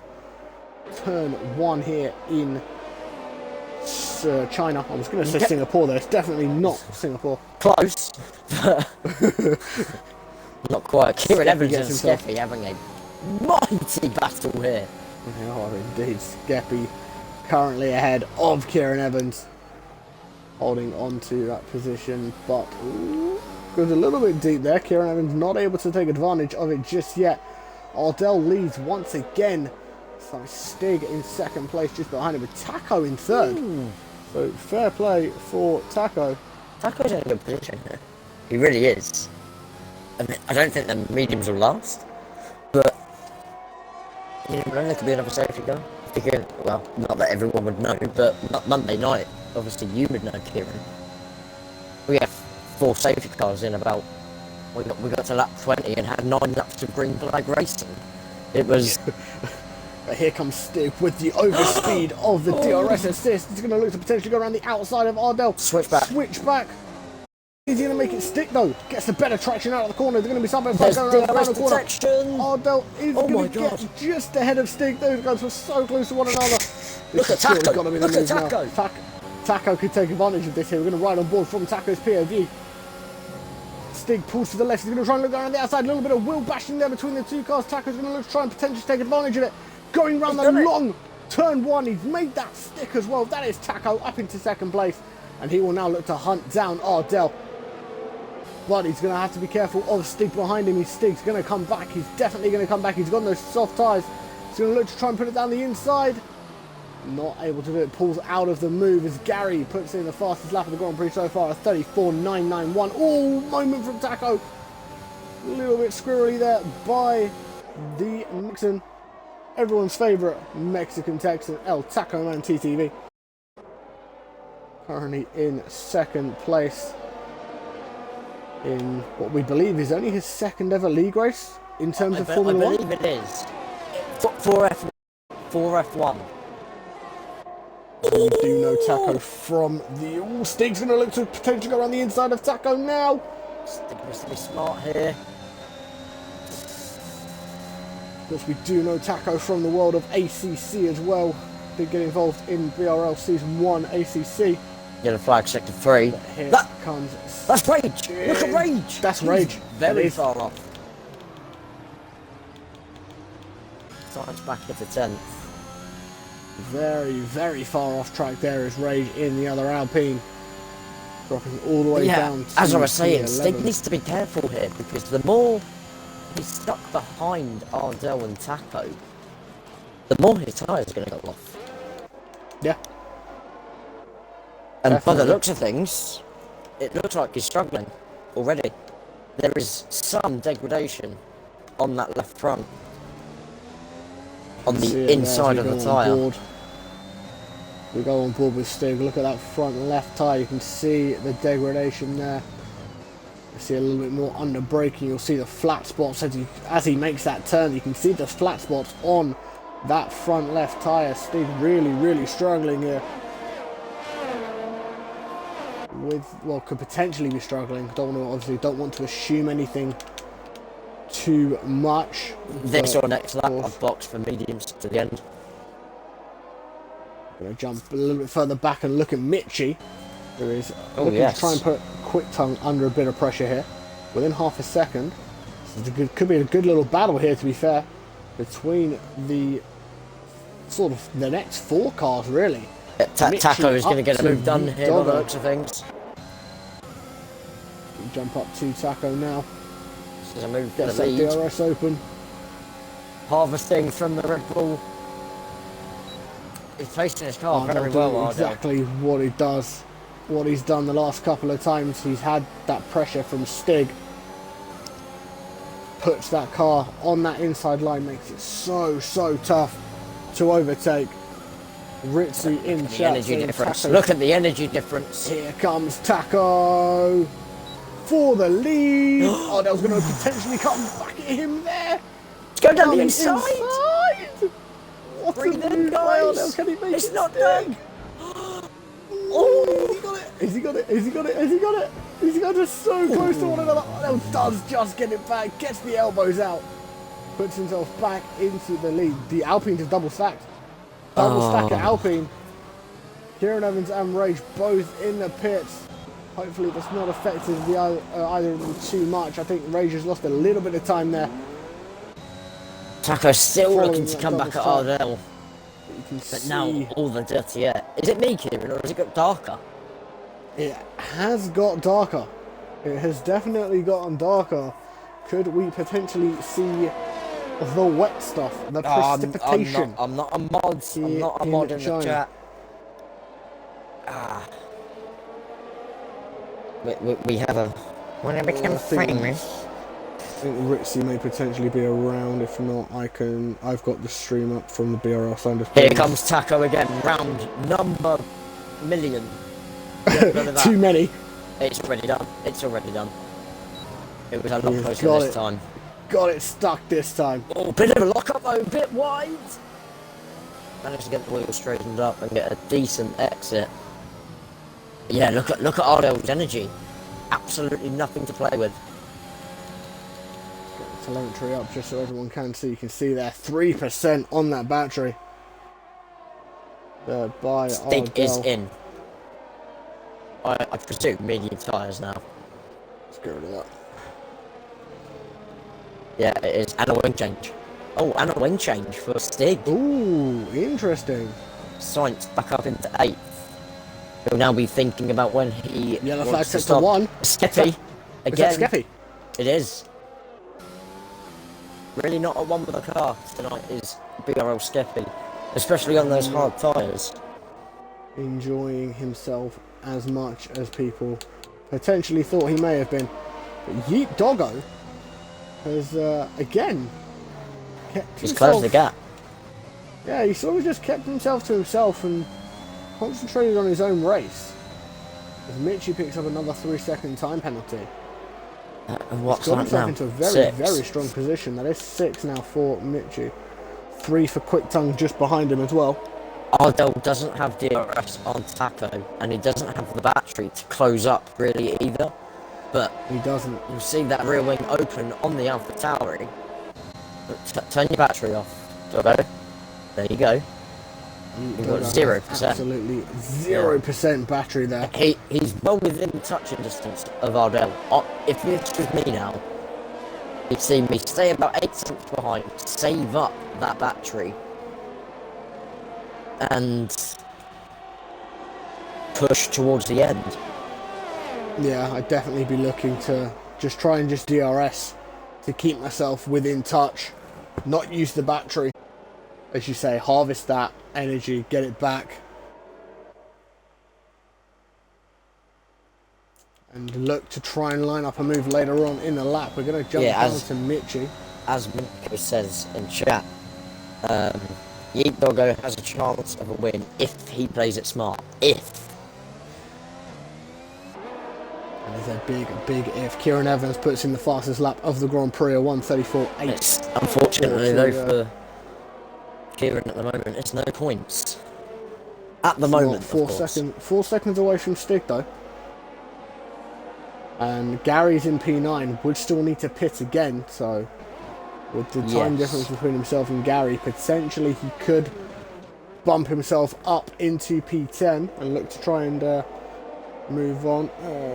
turn one here in China. I was going to say Singapore there. It's definitely not Singapore. Close. Not quite. Kieran Evans and Skeppy having a mighty battle here. They are indeed. Skeppy currently ahead of Kieran Evans, holding on to that position, but goes a little bit deep there. Kieran Evans not able to take advantage of it just yet. Ardel leads once again. So Stig in second place, just behind him, with Taco in third. So fair play for Taco. Taco's in a good position here. He really is. I mean, I don't think the mediums will last, but you never know, there could be another safety car. Well, not that everyone would know, but Monday night, obviously you would know, Kieran. We have 4 safety cars in about. We got to lap 20 and had 9 laps of green flag racing. It was. Here comes Stig with the overspeed of the DRS assist. He's going to look to potentially go around the outside of Ardel. Switch back. Is he going to make it stick though? Gets the better traction out of the corner. There's going to be something going around the final corner. Ardel is going to get just ahead of Stig. Those guys were so close to one another. Look at Taco. Look at Taco. Taco could take advantage of this here. We're going to ride on board from Taco's POV. Stig pulls to the left. He's going to try and look around the outside. A little bit of wheel bashing there between the two cars. Taco's going to look to try and potentially take advantage of it. Going round the long turn one. He's made that stick as well. That is Taco up into second place. And he will now look to hunt down Ardel. But he's going to have to be careful of Stig behind him. Stig's going to come back. He's definitely going to come back. He's got those soft tyres. He's going to look to try and put it down the inside. Not able to do it. Pulls out of the move as Gary puts in the fastest lap of the Grand Prix so far, a 34.991. Oh, moment from Taco. A little bit squirrely there by the Mexican. Everyone's favourite Mexican Texan, El Taco Man TTV. Currently in second place in what we believe is only his second ever league race in terms of Formula 1. I believe it is. For F1. We do know Taco from the... Stig's going to look to potentially go around the inside of Taco now. Stig must be smart here. Of course, we do know Taco from the world of ACC as well. Did get involved in BRL Season 1 ACC. Yellow flag, sector 3. Here comes... That's Rage! Look at Rage! That's Rage. Very far off. Sainz back at the 10th. Very, very far off track there is Rage in the other Alpine. Dropping all the way down to as I was saying, P11. Stig needs to be careful here because the more he's stuck behind Ardel and Taco, the more his tyres are going to go off. Yeah. And Definitely. by the looks of things, it looks like he's struggling already. There is some degradation on that left front. On the inside of the tyre. We go on board with Stig. Look at that front left tyre. You can see the degradation there. You see a little bit more under braking. You'll see the flat spots as he makes that turn. You can see the flat spots on that front left tyre. Stig really, really struggling here. Could potentially be struggling. Obviously don't want to assume anything too much. This or next lap, I've boxed for mediums to the end. Going to jump a little bit further back and look at Mitchie, who is looking to try and put Quick Tongue under a bit of pressure here. Within half a second. Could be a good little battle here, to be fair, between the sort of the next four cars, really. Taco is going to get a move done here by the looks of things. Jump up to Taco now. This is a move for Gets the that lead. DRS open. Harvesting from the Red Bull. He's placing his car very well, exactly what he does. What he's done the last couple of times. He's had that pressure from Stig. Puts that car on that inside line. Makes it so tough to overtake. Ritzy in chat. Energy difference. Look at the energy difference. Here comes Taco for the lead. Ardel's going to potentially come back at him there. Go down the inside. What Breathe a in, move guys. by Ardel. Can he make It's it not stick? done. Oh, has he got it? Has he got it? Has he got it? He's got it so close to one another. Ardel does just get it back. Gets the elbows out. Puts himself back into the lead. The Alpine is double stacked. Double stack at Alpine. Kieran Evans and Rage both in the pits. Hopefully that's not affected either of them too much. I think Rage has lost a little bit of time there. Taco's still looking to come back at Ardel. But now see all the dirty air. Is it me, Kieran, or has it got darker? it has got darker. It has definitely gotten darker. Could we potentially see the wet stuff, the precipitation? I'm not a mod. I'm not a mod in the chat. We have a... When I become famous... I think Ritzy may potentially be around. If not, I've got the stream up from the BRL Sanders. Here comes Taco again. Round number million. Too many. It's already done. It's already done. It was a lot closer this time. Got it stuck this time. Oh, bit of a lock up though, a bit wide. Managed to get the wheel straightened up and get a decent exit. Yeah, look at Ardel's energy. Absolutely nothing to play with. Get the telemetry up just so everyone can see. You can see there 3% on that battery. There by Stig Ardel. is in. I presume medium tyres now. Let's get rid of that. Yeah, it is. And a wing change. Oh, and a wing change for Stig. Ooh, interesting. Sainz back up into 8th. He'll now be thinking about when he Yellow flag wants to set to stop. 1. Skeppy. Again. Is that Skeppy? It is. Really not a one with a car tonight is BRL Skeppy. Especially on those hard tyres. Enjoying himself as much as people potentially thought he may have been. But Yeet Doggo has, again, kept He's himself... closed the gap. Yeah, he sort of just kept himself to himself and concentrated on his own race. As Mitchie picks up another 3-second time penalty. And what's He's got that himself now? into a very, 6. very strong position. That is 6 now for Mitchie. 3 for Quick Tongue just behind him as well. Ardel doesn't have DRS on Taco, and he doesn't have the battery to close up really either. But He doesn't. you'll see that rear wing open on the Alpha Tauri. Turn your battery off. Okay. There you go. You've got 0%. Absolutely 0% battery there. He's well within touching distance of Ardel. If this was me now, you'd see me stay about 8 cents behind, save up that battery, and push towards the end. Yeah, I'd definitely be looking to just try and just DRS to keep myself within touch, not use the battery. As you say, harvest that energy, get it back. And look to try and line up a move later on in the lap. We're going to jump down to Mitchie. As Minko says in chat, Yeet Doggo has a chance of a win if he plays it smart. If. And there's a big, big if. Kieran Evans puts in the fastest lap of the Grand Prix, a 1:34.8. It's unfortunately though for Kieran at the moment, it's no points. At the moment, 4 seconds away from Stig though. And Gary's in P9, would still need to pit again, so with the time difference between himself and Gary, potentially he could bump himself up into P10 and look to try and move on.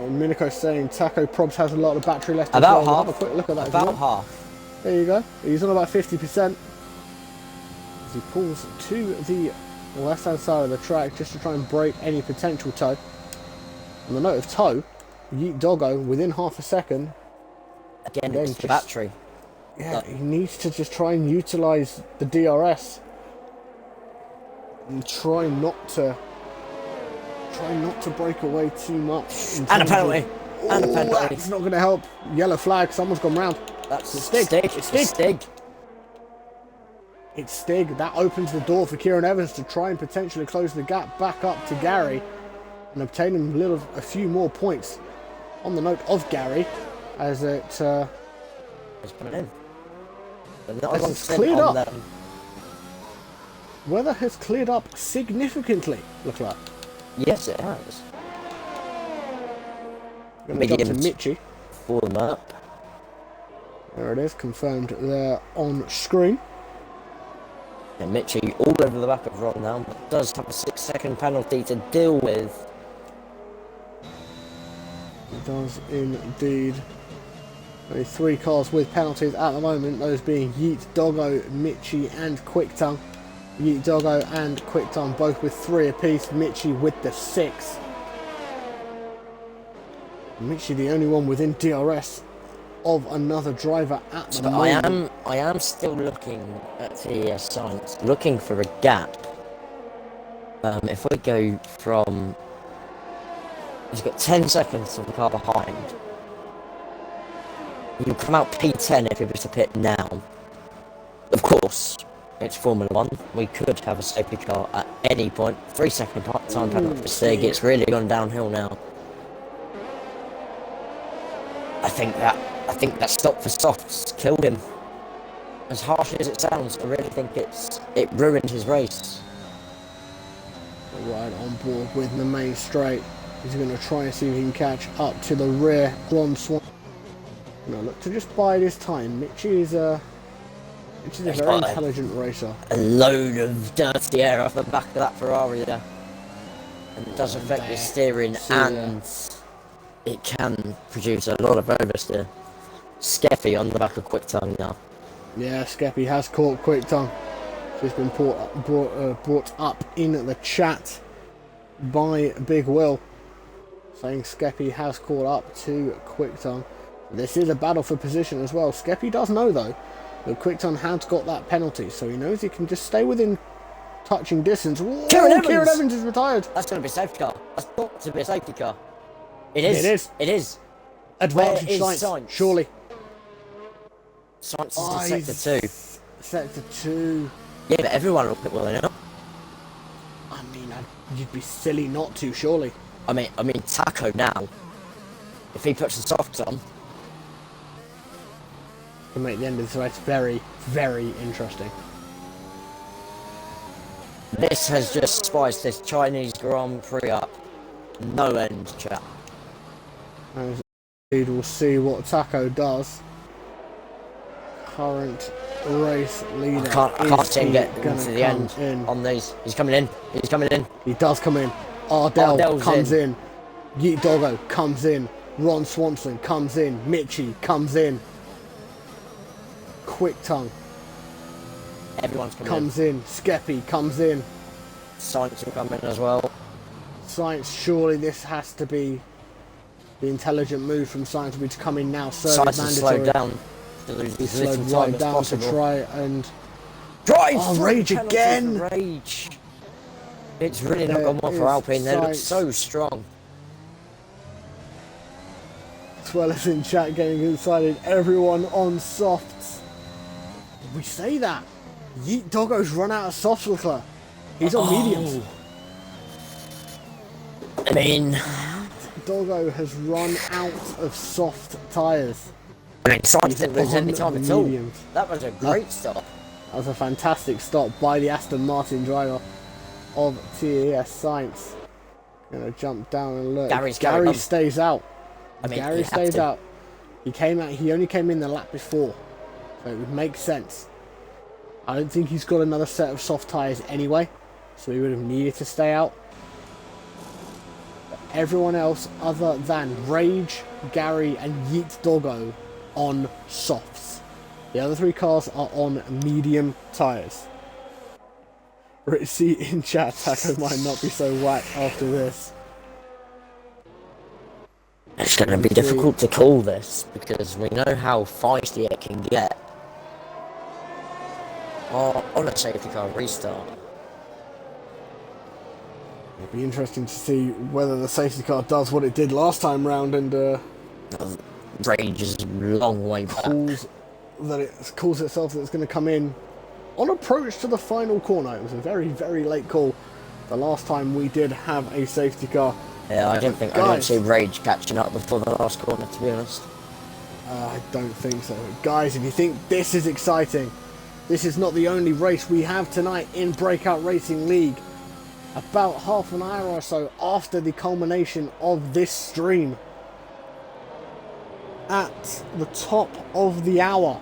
Miniko saying Taco Probs has a lot of battery left. About as well. half. Have a quick look at that. About half. There you go. He's on about 50%. As he pulls to the left hand side of the track just to try and break any potential tow. On the note of tow, Yeet Doggo within half a second. Again, it's the battery. Yeah, he needs to just try and utilise the DRS and try not to break away too much. And a penalty. And a penalty. That's not going to help. Yellow flag. Someone's gone round. That's Stig. It's Stig. It's Stig. That opens the door for Kieran Evans to try and potentially close the gap back up to Gary and obtain him a few more points. On the note of Gary, as it It's coming in. as it's cleared up. Weather has cleared up significantly. Look like. Yes, it has. Going to jump to Mitchie. For them up. There it is, confirmed there on screen. And Mitchie all over the back of Ron now, but does have a 6-second penalty to deal with. It does indeed. Only 3 cars with penalties at the moment, those being Yeet, Doggo, Mitchie and Quick Tongue. Yeet, Doggo and Quick Tongue both with 3 apiece, Mitchie with the 6. Mitchie the only one within DRS of another driver at the moment. I am still looking at TeS Sainz, looking for a gap. If we go from... He's got 10 seconds of the car behind. You come out P10 if you were to pit now. Of course, it's Formula 1. We could have a safety car at any point. 3-second time penalty for Stig. It's really gone downhill now. I think that stop for softs killed him. As harsh as it sounds, I really think it ruined his race. Right on board with the main straight. He's going to try and see if he can catch up to the rear blonde swan. No, look to just bide his time. Mitchie is a very intelligent racer. A load of dirty air off the back of that Ferrari there. And it does affect your steering, and it can produce a lot of oversteer. Skeffy on the back of Quick Tongue now. Yeah, Skeppy has caught Quick Tongue. She's been brought up in the chat by Big Will, saying Skeppy has caught up to Quick Tongue. This is a battle for position as well. Skeppy does know, though, that Quick Tongue has got that penalty, so he knows he can just stay within touching distance. Whoa, Kieran Evans is retired. That's going to be a safety car. That's got to be a safety car. It is. It is. It is. Advantage Sainz, surely. Sainz is in Sector 2. Sector 2. Yeah, but everyone will pit well enough. I mean, you'd be silly not to, surely. I mean, Taco now, if he puts the softs on, can make the end of this race very, very interesting. This has just spiced this Chinese Grand Prix up. No end, chat. And indeed, we'll see what Taco does. Current race leader. I can't see him get to the end on these. He's coming in. He's coming in. He does come in. Ardel comes in. Yeet Doggo comes in. Ron Swanson comes in. Mitchie comes in. Quick Tongue. Everyone's comes in. Skeppy comes in. Sainz will come in as well. Sainz, surely this has to be the intelligent move from Sainz to come in now. Sainz has slowed down. He's slowed right down to try and drive. Rage again. Rage. It's really not gone well for Alpine. They look so strong. Swellers in chat getting excited. Everyone on softs. Did we say that? Yeet Doggo's run out of softs, Leclerc. He's on mediums. I mean, Doggo has run out of soft tyres. I mean, Sainz didn't lose any time at all. That was a great stop. That was a fantastic stop by the Aston Martin driver of TeS Sainz. Gonna jump down and look. Gary stays out. I mean, Gary stays out. He came out. He only came in the lap before, so it would make sense. I don't think he's got another set of soft tyres anyway, so he would have needed to stay out. But everyone else, other than Rage, Gary, and Yeet Doggo, on softs. The other three cars are on medium tyres. Ritzy in chat, Taco might not be so whack after this. It's going to be difficult to call this because we know how feisty it can get on a safety car restart. It'll be interesting to see whether the safety car does what it did last time round and Rage is a long way back. Calls itself that it's going to come in on approach to the final corner. It was a very, very late call the last time we did have a safety car. Yeah, I don't see Rage catching up before the last corner, to be honest. I don't think so. Guys, if you think this is exciting, this is not the only race we have tonight in Breakout Racing League. About half an hour or so after the culmination of this stream, at the top of the hour,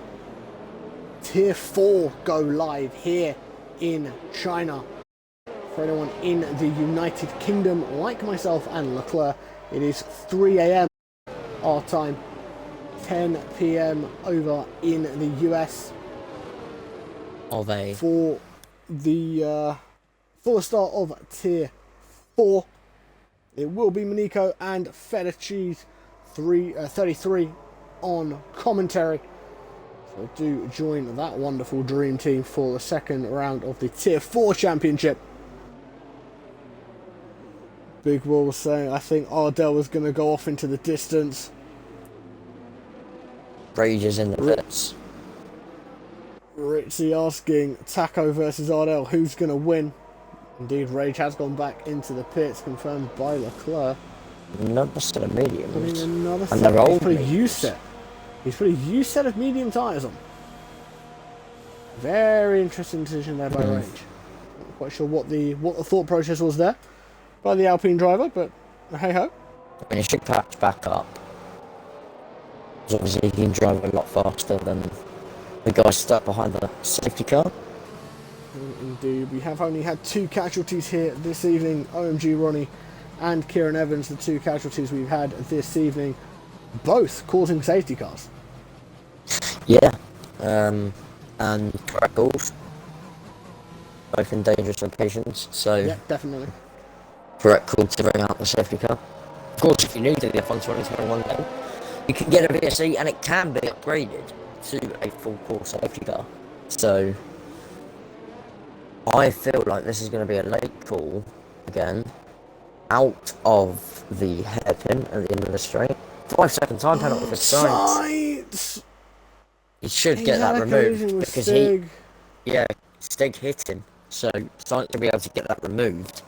Tier 4 go live here in China. For anyone in the United Kingdom, like myself and Leclerc, it is 3 AM our time, 10 PM over in the US. For the start of Tier 4, it will be Monico and Feta Cheese 33 on commentary. So do join that wonderful dream team for the second round of the Tier 4 Championship. Big Will was saying, I think Ardel was going to go off into the distance. Rage is in the pits. Ritzy asking, Taco versus Ardel, who's going to win? Indeed, Rage has gone back into the pits, confirmed by Leclerc. Another set of mediums. Another set. And he's put a U set. He's put a U set of medium tyres on. Very interesting decision there by Rage. Not quite sure what the thought process was there by the Alpine driver, but hey ho. I mean, he should patch back up. Because obviously he can drive a lot faster than the guy stuck behind the safety car. Indeed, we have only had 2 casualties here this evening. OMG Ronnie and Kieran Evans, the two casualties we've had this evening, both causing safety cars. Yeah, and correct calls, both in dangerous locations, so Yeah, definitely. correct call to bring out the safety car. Of course, if you're new to the F1 2021 game, you can get a VSC and it can be upgraded to a full core safety car. So I feel like this is going to be a late call again, out of the hairpin at the end of the straight. 5 second time penalty for Sainz. He should get that removed because Stig. Stig hit him, so Sainz will be able to get that removed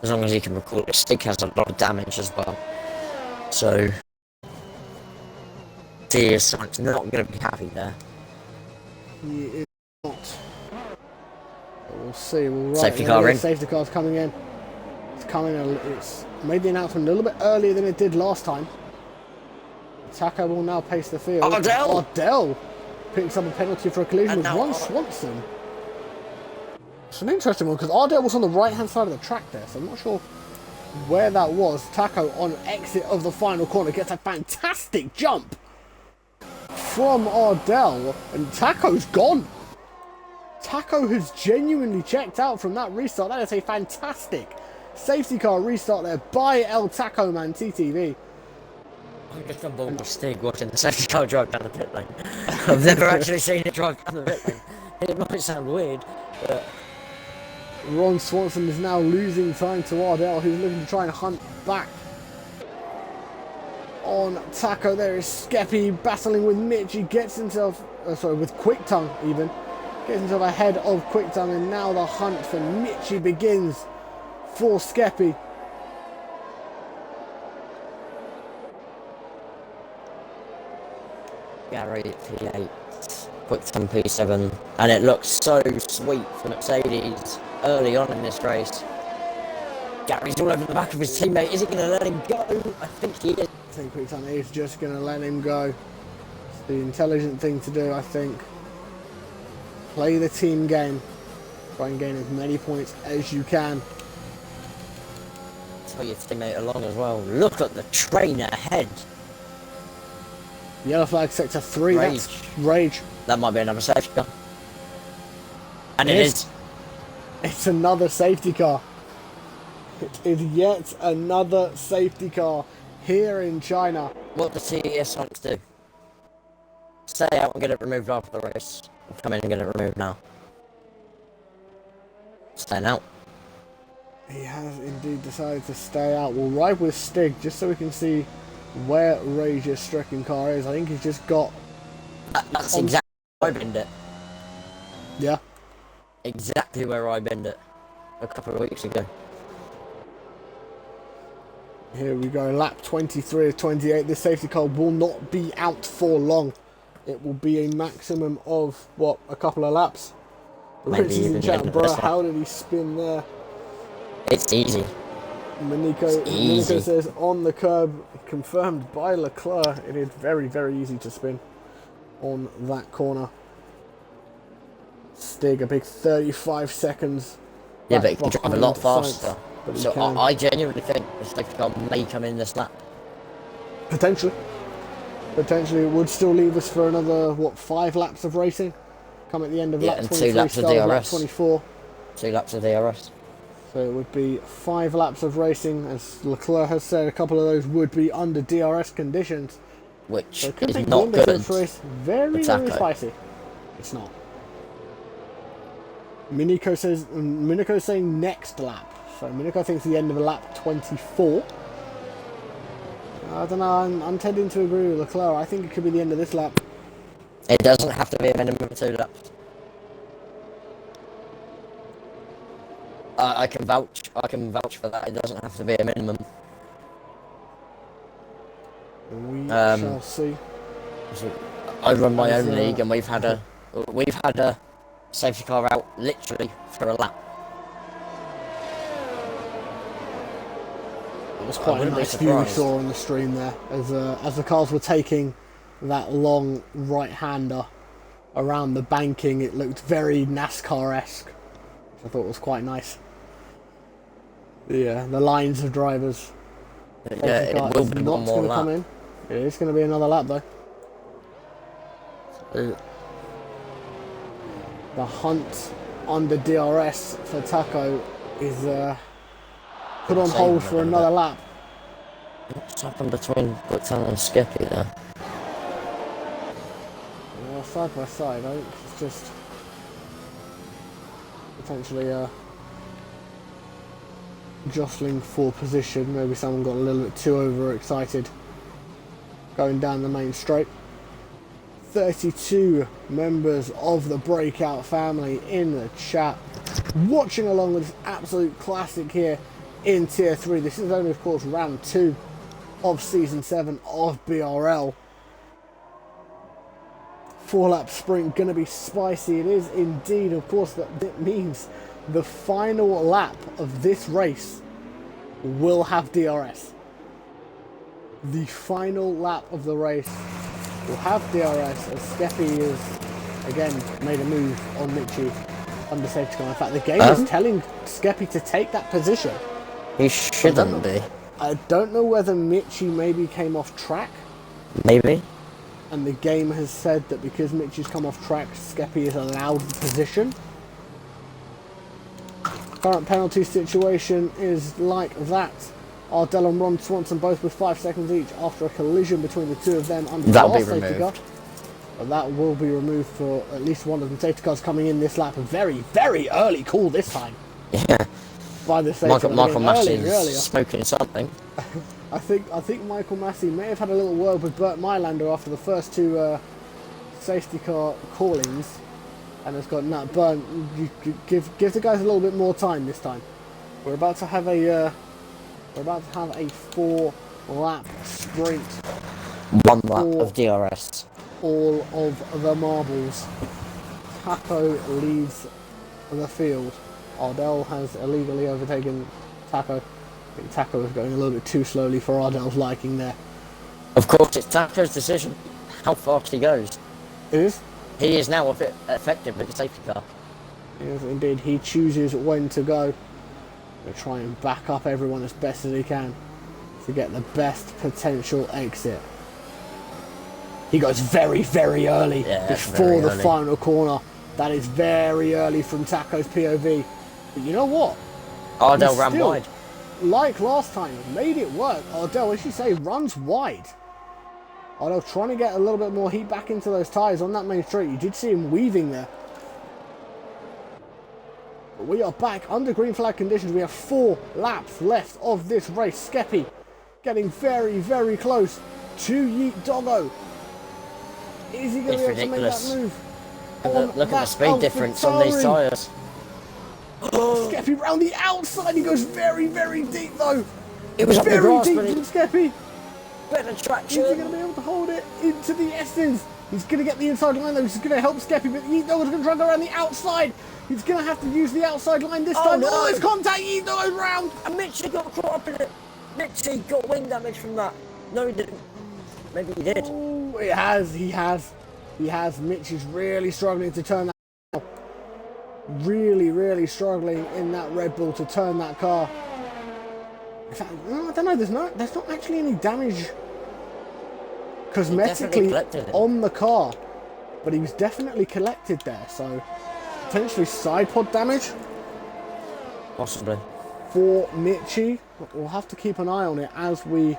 as long as he can record it. Stig has a lot of damage as well, so TeS Sainz not going to be happy there. He is not. But we'll see. Safety car in. Safety car's coming in. It's coming. It's made the announcement a little bit earlier than it did last time. Taco will now pace the field. Ardel picks up a penalty for a collision with Ron Swanson. It's an interesting one because Ardel was on the right hand side of the track there, so I'm not sure where that was. Taco on exit of the final corner gets a fantastic jump from Ardel, and Taco's gone. Taco has genuinely checked out from that restart. That is a fantastic safety car restart there by El Taco Man TTV. I'm just on board with Stig watching the safety car drive down the pit lane. I've never actually seen it drive down the pit lane. It might sound weird, but Ron Swanson is now losing time to Ardel, who's looking to try and hunt back on Taco. There is Skeppy battling with Mitch. He gets himself, with Quick Tongue even. Gets himself ahead of Quick Tongue, and now the hunt for Mitchy begins for Skeppy. Gary P8, Quick Tongue P7, and it looks so sweet for Mercedes early on in this race. Gary's all over the back of his teammate. Is he going to let him go? I think he is. I think Quick Tongue is just going to let him go. It's the intelligent thing to do, I think. Play the team game. Try and gain as many points as you can. Tell your teammate along as well. Look at the train ahead. Yellow flag sector 3. Rage. That's Rage. That might be another safety car. And it is. It's another safety car. It is yet another safety car here in China. What does TeS Sainz do? Stay out and get it removed after the race. Come in and get it removed now. Staying out. He has indeed decided to stay out. We'll ride with Stig just so we can see where Rage's stricken car is. I think he's just got... That's exactly where I binned it. Yeah. Exactly where I binned it a couple of weeks ago. Here we go, lap 23 of 28. This safety car will not be out for long. It will be a maximum of, what, a couple of laps? Maybe Richie's in chat, bro, how did he spin there? It's easy. Miniko says, on the curb, confirmed by Leclerc. It is very, very easy to spin on that corner. Stig, a big 35 seconds. Yeah, but he can drive a lot faster. Sainz, so I genuinely think the safety car may come in this lap. Potentially. Potentially, it would still leave us for another, what, 5 laps of racing? Come at the end of lap 23, 2 laps of start of lap DRS. 24. 2 laps of DRS. So it would be 5 laps of racing, as Leclerc has said. A couple of those would be under DRS conditions, which so it could is make not the end good. of this race very, very spicy. It's not. Miniko is saying next lap. So Miniko thinks the end of lap 24. I don't know. I'm tending to agree with Leclerc. I think it could be the end of this lap. It doesn't have to be a minimum of 2 laps. I can vouch for that. It doesn't have to be a minimum. We shall see. I run my own league, and we've had a safety car out literally for a lap. It was quite a nice view we saw on the stream there, as the cars were taking that long right-hander around the banking. It looked very NASCAR-esque, which I thought was quite nice. the lines of drivers. Yeah, it will be one more lap. Come in. It is going to be another lap though. The hunt under DRS for Taco is put on hold for another lap. What's happened between Breakout and Skeppy there? Well, side by side, I think it's just potentially jostling for position. Maybe someone got a little bit too overexcited going down the main straight. 32 members of the Breakout family in the chat, watching along with this absolute classic here in Tier 3. This is only, of course, round 2 of Season 7 of BRL. 4-lap sprint, going to be spicy. It is indeed, of course, that means the final lap of this race will have DRS. The final lap of the race will have DRS as Skeppy has again made a move on Mitchie under safety car. In fact, the game is telling Skeppy to take that position. He shouldn't be. I don't know whether Mitchie maybe came off track. Maybe. And the game has said that because Mitchie's come off track, Skeppy is allowed the position. Current penalty situation is like that. Ardel and Ron Swanson both with 5 seconds each after a collision between the two of them under the last safety car. But that will be removed for at least one of the safety cars coming in this lap. A very, very early call this time. Yeah. By the safety Michael Massey's smoking something. I think Michael Massey may have had a little word with Bert Mylander after the first two safety car callings, and has got no, Bert, you give the guys a little bit more time this time. We're about to have a 4-lap sprint. 1 lap of DRS. All of the marbles. Taco leads the field. Ardel has illegally overtaken Taco. I think Taco is going a little bit too slowly for Ardel's liking there. Of course, it's Taco's decision how fast he goes. It is? He is now a bit effective with the safety car. Yes, indeed. He chooses when to go. He'll try and back up everyone as best as he can to get the best potential exit. He goes very, very early before the final corner. That is very early from Taco's POV. But you know what? Ardel ran wide. Like last time, made it work. Ardel, as you say, runs wide. Ardel trying to get a little bit more heat back into those tyres on that main straight. You did see him weaving there. But we are back under green flag conditions. We have 4 laps left of this race. Skeppy getting very, very close to Yeet Doggo. Is he going to be able to make that move? Look at the speed difference on these tyres. Skeppy round the outside. He goes very, very deep though. It was very deep from Skeppy. Better traction. Is he going to be able to hold it into the S's? He's going to get the inside line though. He's going to help Skeppy, but Yeet Doggo's going to try and go around the outside. He's going to have to use the outside line this time. No. It's contact. Yeet Doggo's round. And Mitchie got caught up in it. Mitchie got wing damage from that. No, he didn't. Maybe he did. Oh, he has. Mitch is really struggling to turn that. Really, really struggling in that Red Bull to turn that car. In fact, I don't know. There's not actually any damage cosmetically on the car, but he was definitely collected there. So potentially side pod damage. Possibly. For Mitchie, we'll have to keep an eye on it as we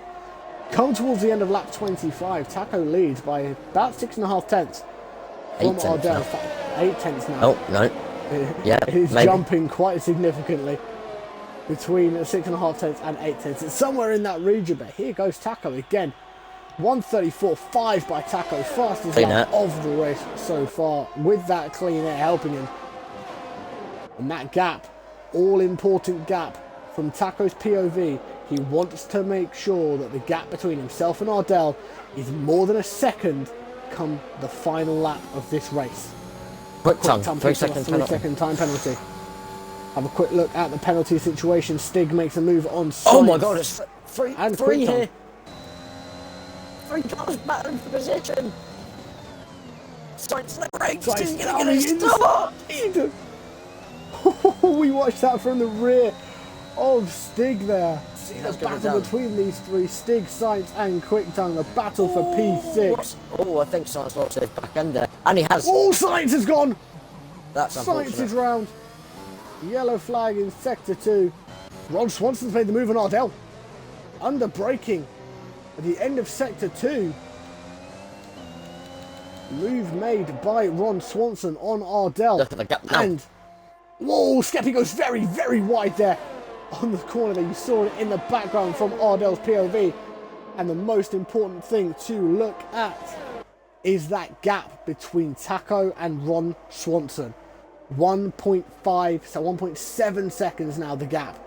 come towards the end of lap 25. Taco leads by about 6.5 tenths from Ardel. 8 tenths now. Oh, no. Yeah, he's jumping quite significantly between 6.5 tenths and 8 tenths. It's somewhere in that region, but here goes Taco again. 1:34.5 by Taco, fastest lap of the race so far, with that clean air helping him. And that gap, all-important gap from Taco's POV, he wants to make sure that the gap between himself and Ardel is more than a second come the final lap of this race. Quick time 3-second penalty. 3-second time penalty. Have a quick look at the penalty situation. Stig makes a move on Sainz. Oh my god, it's three here. 3 cars battling for position. Sainz the brakes. He's going to get it. Stop! We watched that from the rear. of Stig there. See the That's gonna be battle done. between these three, Stig, Sainz and Quicktongue, the battle for P6. Oh, I think Sainz lost his back end there. And he has. Oh, Sainz is gone! That's Sainz unfortunate. is round. Yellow flag in sector 2. Ron Swanson's made the move on Ardel. Under braking at the end of sector 2. Move made by Ron Swanson on Ardel. Look at the gap now. And, whoa, Skeppy goes very, very wide there on the corner there. You saw it in the background from Ardel's POV. And the most important thing to look at is that gap between Taco and Ron Swanson. 1.5, so 1.7 seconds now the gap.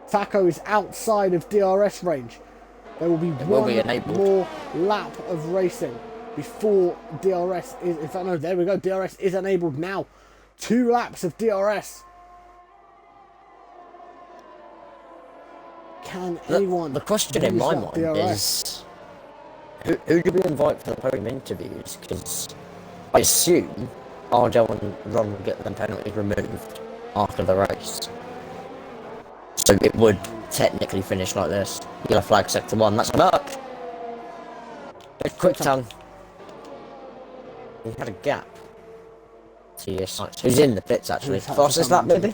Taco is outside of DRS range. There will be one more lap of racing before DRS is, in fact no, there we go, DRS is enabled now. 2 laps of DRS. Can anyone... The question in my mind DRS? is, who do we invite for the podium interviews? Because I assume Ardel and Ron will get them penalties removed after the race. So it would technically finish like this. Yellow flag sector 1, that's a mark. Quicktongue. He had a gap. TeS Sainz, who's in the pits actually. Fastest lap maybe?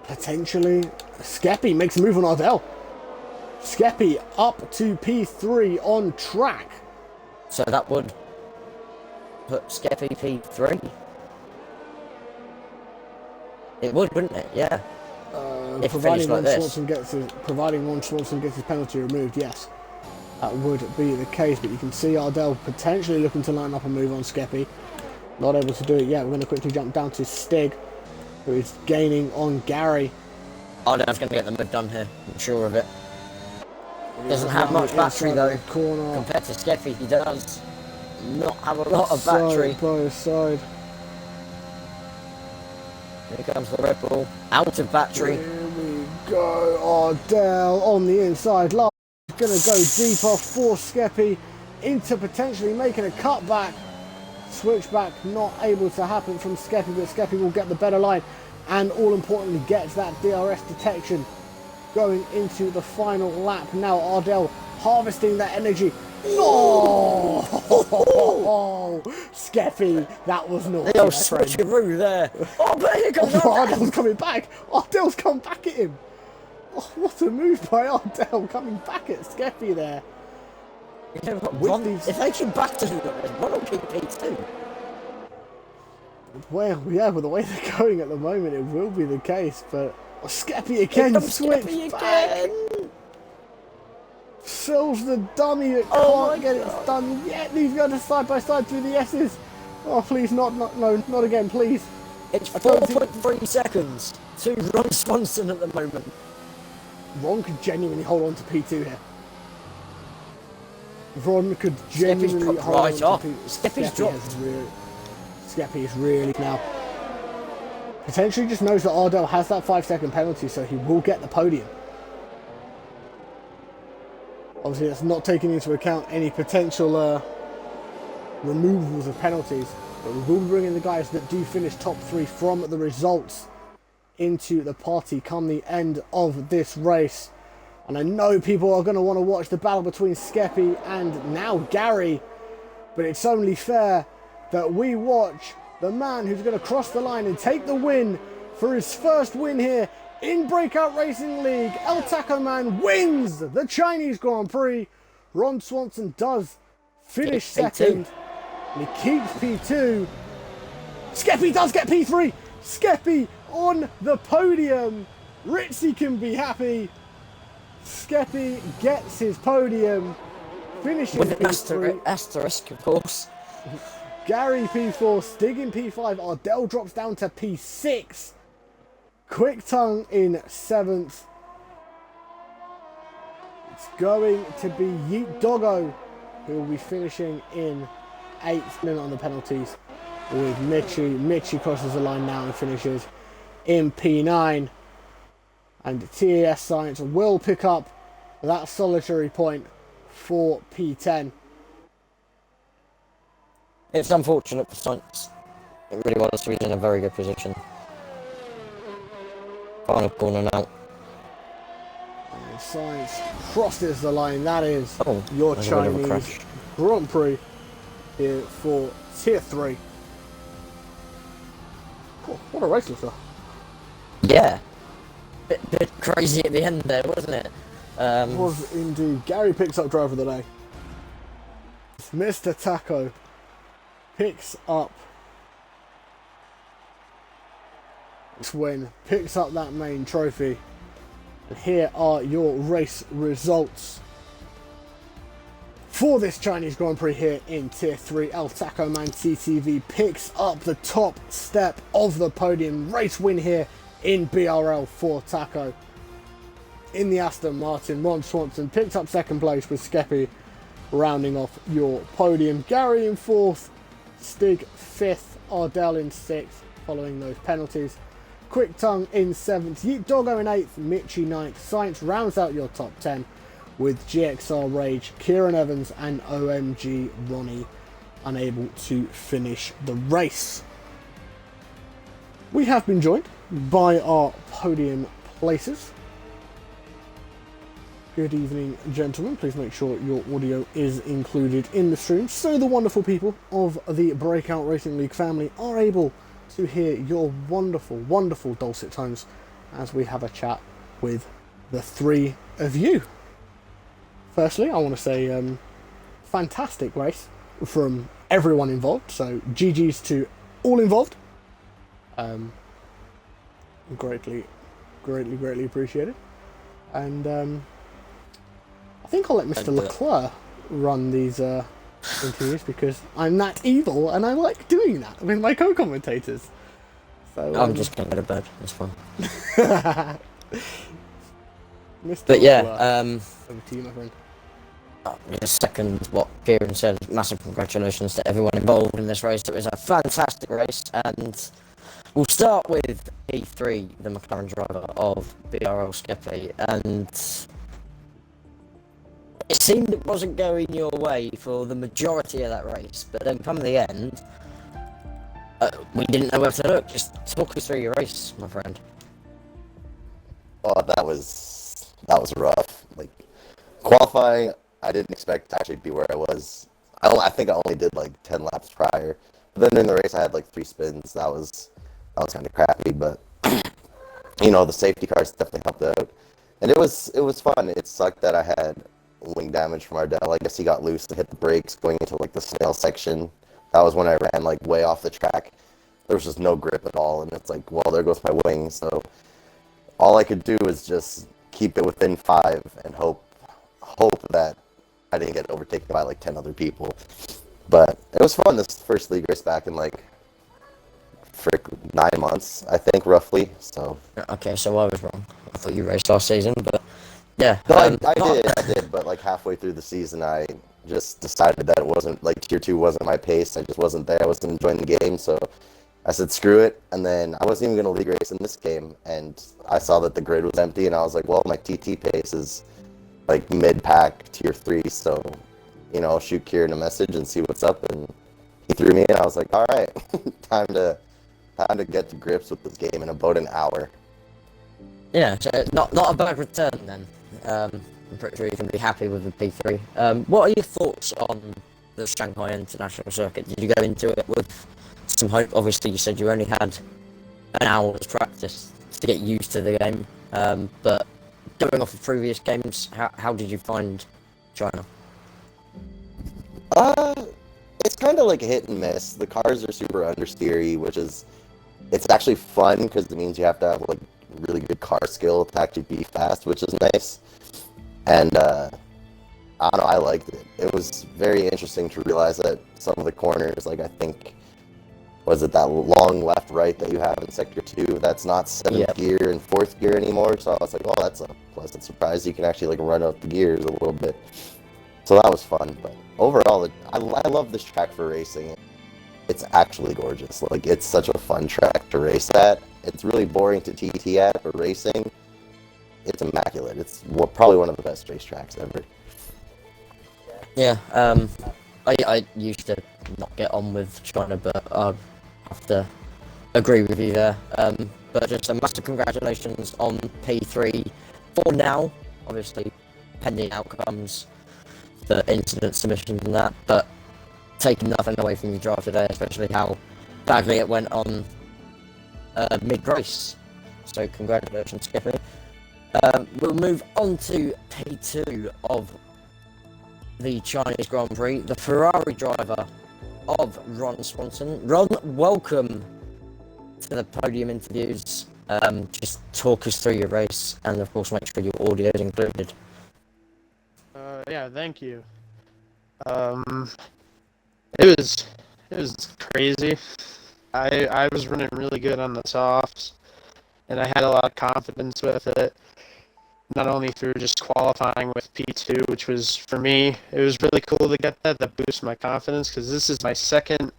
Potentially. Skeppy makes a move on Ardel. Skeppy up to P3 on track. So that would put Skeppy P3. It would, wouldn't it? Yeah. Providing like Ron Swanson gets his penalty removed, yes. That would be the case, but you can see Ardel potentially looking to line up a move on Skeppy. Not able to do it yet. We're going to quickly jump down to Stig, who is gaining on Gary. Ardel's going to get the move done here, I'm sure of it. Doesn't have much battery though. Corner. Compared to Skeppy, he does not have a lot of battery. By his side. Here comes the Red Bull. Out of battery. Here we go. Ardel on the inside. Last going to go deeper for Skeppy into potentially making a cutback. Switchback not able to happen from Skeppy, but Skeppy will get the better line and all importantly gets that DRS detection going into the final lap. Now Ardel harvesting that energy. No! Skeppy, that was naughty. The old switcheroo there. Oh, but here comes Ardel's coming back. Ardel's come back at him. Oh, what a move by Ardel coming back at Skeppy there. You know, if they keep battling them, Ron will keep P2. Well, yeah, with the way they're going at the moment, it will be the case, but Skeppy again, switch back. Sells the dummy that can't get it done yet. He's going to side by side through the S's. Oh, please, no, not again, please. It's 4.3 seconds to Ron Swanson at the moment. Ron could genuinely hold on to P2 here. Ron could genuinely hold right on off. to P2. Skeppy's dropped. Skeppy is really now. Potentially just knows that Ardel has that 5-second penalty, so he will get the podium. Obviously, that's not taking into account any potential removals of penalties. But we will bring in the guys that do finish top 3 from the results into the party come the end of this race. And I know people are going to want to watch the battle between Skeppy and now Gary. But it's only fair that we watch the man who's going to cross the line and take the win for his first win here in Breakout Racing League. El Taco Man wins the Chinese Grand Prix. Ron Swanson does finish second. And he keeps P2. Skeppy does get P3. Skeppy on the podium. Ritzy can be happy. Skeppy gets his podium. Finishing with an P3. asterisk, of course. Gary P4, Stig in P5, Ardel drops down to P6. Quicktongue in 7th. It's going to be Yeet Doggo who will be finishing in 8th. Minute on the penalties with Mitchie. Mitchie crosses the line now and finishes in P9. And TeS Sainz will pick up that solitary point for P10. It's unfortunate for Sainz. It really was. He's in a very good position. Final corner now. And Sainz crosses the line. That is your there's a bit of a Chinese crash. Grand Prix here for Tier 3. Oh, what a race, Luther. Yeah. Bit crazy at the end there, wasn't it? Was indeed. Gary picks up driver of the day. Mr. Taco picks up this win, picks up that main trophy. And here are your race results for this Chinese Grand Prix here in Tier 3. El Taco Man TTV picks up the top step of the podium. Race win here in BRL for Taco. In the Aston Martin, Ron Swanson picked up second place with Skeppy rounding off your podium. Gary in fourth, Stig fifth, Ardel in sixth following those penalties. Quick Tongue in seventh, Yeet Doggo in eighth, Mitchie ninth. Sainz rounds out your top 10 with GXR Rage, Kieran Evans and OMG Ronnie unable to finish the race. We have been joined by our podium placers. Good evening, gentlemen. Please make sure your audio is included in the stream so the wonderful people of the Breakout Racing League family are able to hear your wonderful, wonderful dulcet tones as we have a chat with the three of you. Firstly, I want to say fantastic race from everyone involved, so GG's to all involved. Greatly appreciated. And I think I'll let Mr. Leclerc run these interviews because I'm that evil and I like doing that with my co-commentators. So I'm just going to go to bed, that's fine. Mr. But yeah, over to you, my friend. Just second what Kieran said, massive congratulations to everyone involved in this race. It was a fantastic race, and we'll start with P3, the McLaren driver of BRL Skeppy, and it seemed it wasn't going your way for the majority of that race, but then come the end, we didn't know where to look. Just talk us through your race, my friend. Oh, that was rough. Like, qualifying, I didn't expect to actually be where I was. I think I only did like 10 laps prior. But then in the race, I had like 3 spins. That was kind of crappy, but you know, the safety cars definitely helped out, and it was fun. It sucked that I had wing damage from Ardell. I guess he got loose and hit the brakes going into like the snail section. That was when I ran like way off the track. There was just no grip at all, and it's like, well, there goes my wing. So all I could do was just keep it within 5 and hope that I didn't get overtaken by like 10 other people. But it was fun. This first league race back in like 9 months, I think, roughly. So Okay, so I was wrong. I thought you raced last season, but yeah. no, I did, but like halfway through the season, I just decided that it wasn't, like, Tier 2 wasn't my pace. I just wasn't there. I wasn't enjoying the game, so I said screw it. And then I wasn't even going to league race in this game, and I saw that the grid was empty, and I was like, well, my TT pace is like mid-pack Tier 3, so, you know, I'll shoot Kieran a message and see what's up. And he threw me in. I was like, all right, time to get to grips with this game in about an hour. Yeah, so not a bad return then. I'm pretty sure you can be happy with the P3. What are your thoughts on the Shanghai International Circuit? Did you go into it with some hope? Obviously, you said you only had an hour's practice to get used to the game, but going off of previous games, how did you find China? It's kind of like hit and miss. The cars are super understeery, which is, it's actually fun because it means you have to have like really good car skill to actually be fast, which is nice. And I don't know, I liked it. It was very interesting to realize that some of the corners, like I think, was it that long left-right that you have in Sector 2, that's not 7th gear and 4th gear anymore. So I was like, oh, that's a pleasant surprise. You can actually like run out the gears a little bit. So that was fun. But overall, I love this track for racing. It's actually gorgeous. Like, it's such a fun track to race at. It's really boring to TT at, but racing, it's immaculate. It's probably one of the best racetracks ever. Yeah, I used to not get on with China, but I have to agree with you there. but just a massive congratulations on P3 for now, obviously pending outcomes, the incident submissions and that, but taking nothing away from your drive today, especially how badly it went on mid-race. So congratulations, Skippy. We'll move on to P2 of the Chinese Grand Prix, the Ferrari driver of Ron Swanson. Ron, welcome to the podium interviews. Just talk us through your race, and of course make sure your audio is included. Yeah, thank you. It was crazy. I was running really good on the softs, and I had a lot of confidence with it. Not only through just qualifying with P2, which was, for me, it was really cool to get that. That boosts my confidence, because this is my second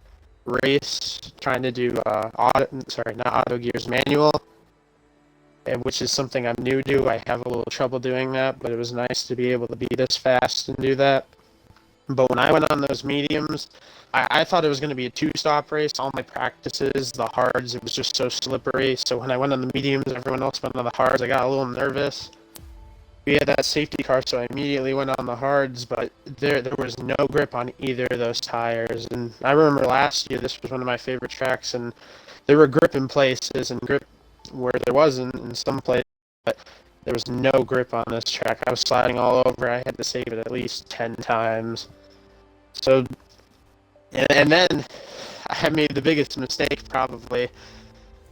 race trying to do not auto gears, manual, and which is something I'm new to. I have a little trouble doing that, but it was nice to be able to be this fast and do that. But when I went on those mediums, I thought it was going to be a two-stop race. All my practices, the hards, it was just so slippery. So when I went on the mediums, everyone else went on the hards. I got a little nervous. We had that safety car, so I immediately went on the hards, but there was no grip on either of those tires. And I remember last year, this was one of my favorite tracks, and there were grip in places and grip where there wasn't in some places, but there was no grip on this track. I was sliding all over. I had to save it at least 10 times. So, and then I made the biggest mistake probably,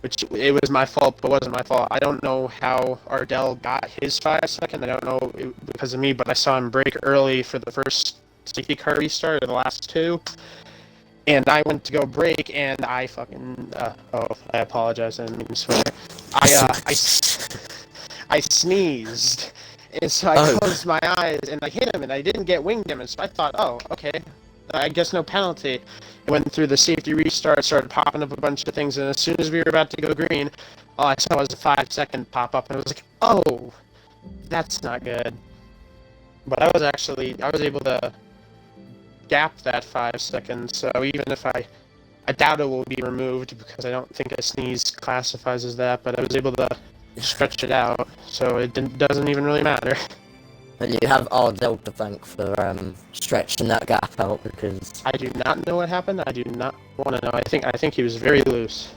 which it was my fault, but wasn't my fault. I don't know how Ardel got his 5 second. I don't know because of me, but I saw him brake early for the first safety car restart of the last 2. And I went to go brake, and I fucking, I apologize, I didn't mean to swear. I sneezed, and so I closed my eyes, and I hit him, and I didn't get wing damage, so I thought, oh, okay, I guess no penalty. Went through the safety restart, started popping up a bunch of things, and as soon as we were about to go green, all I saw was a 5 second pop up, and I was like, oh, that's not good. But I was able to gap that 5 seconds, so even if I doubt it will be removed because I don't think a sneeze classifies as that, but I was able to stretch it out, so it doesn't even really matter. And you have Ardel to thank for stretching that gap out, because I do not know what happened. I do not want to know. I think he was very loose.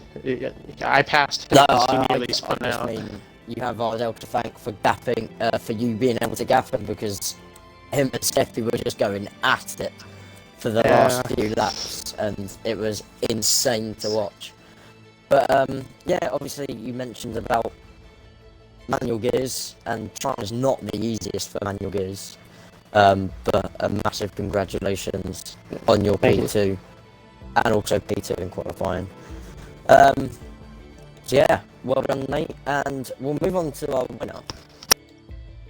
I passed him because he nearly spun out. Mean you have Ardel to thank for gapping, for you being able to gap him, because him and Steffi were just going at it for the last few laps, and it was insane to watch. But yeah, obviously you mentioned about manual gears, and China's not the easiest for manual gears, but a massive congratulations on your P2 and also P2 in qualifying. So yeah, well done, mate, and we'll move on to our winner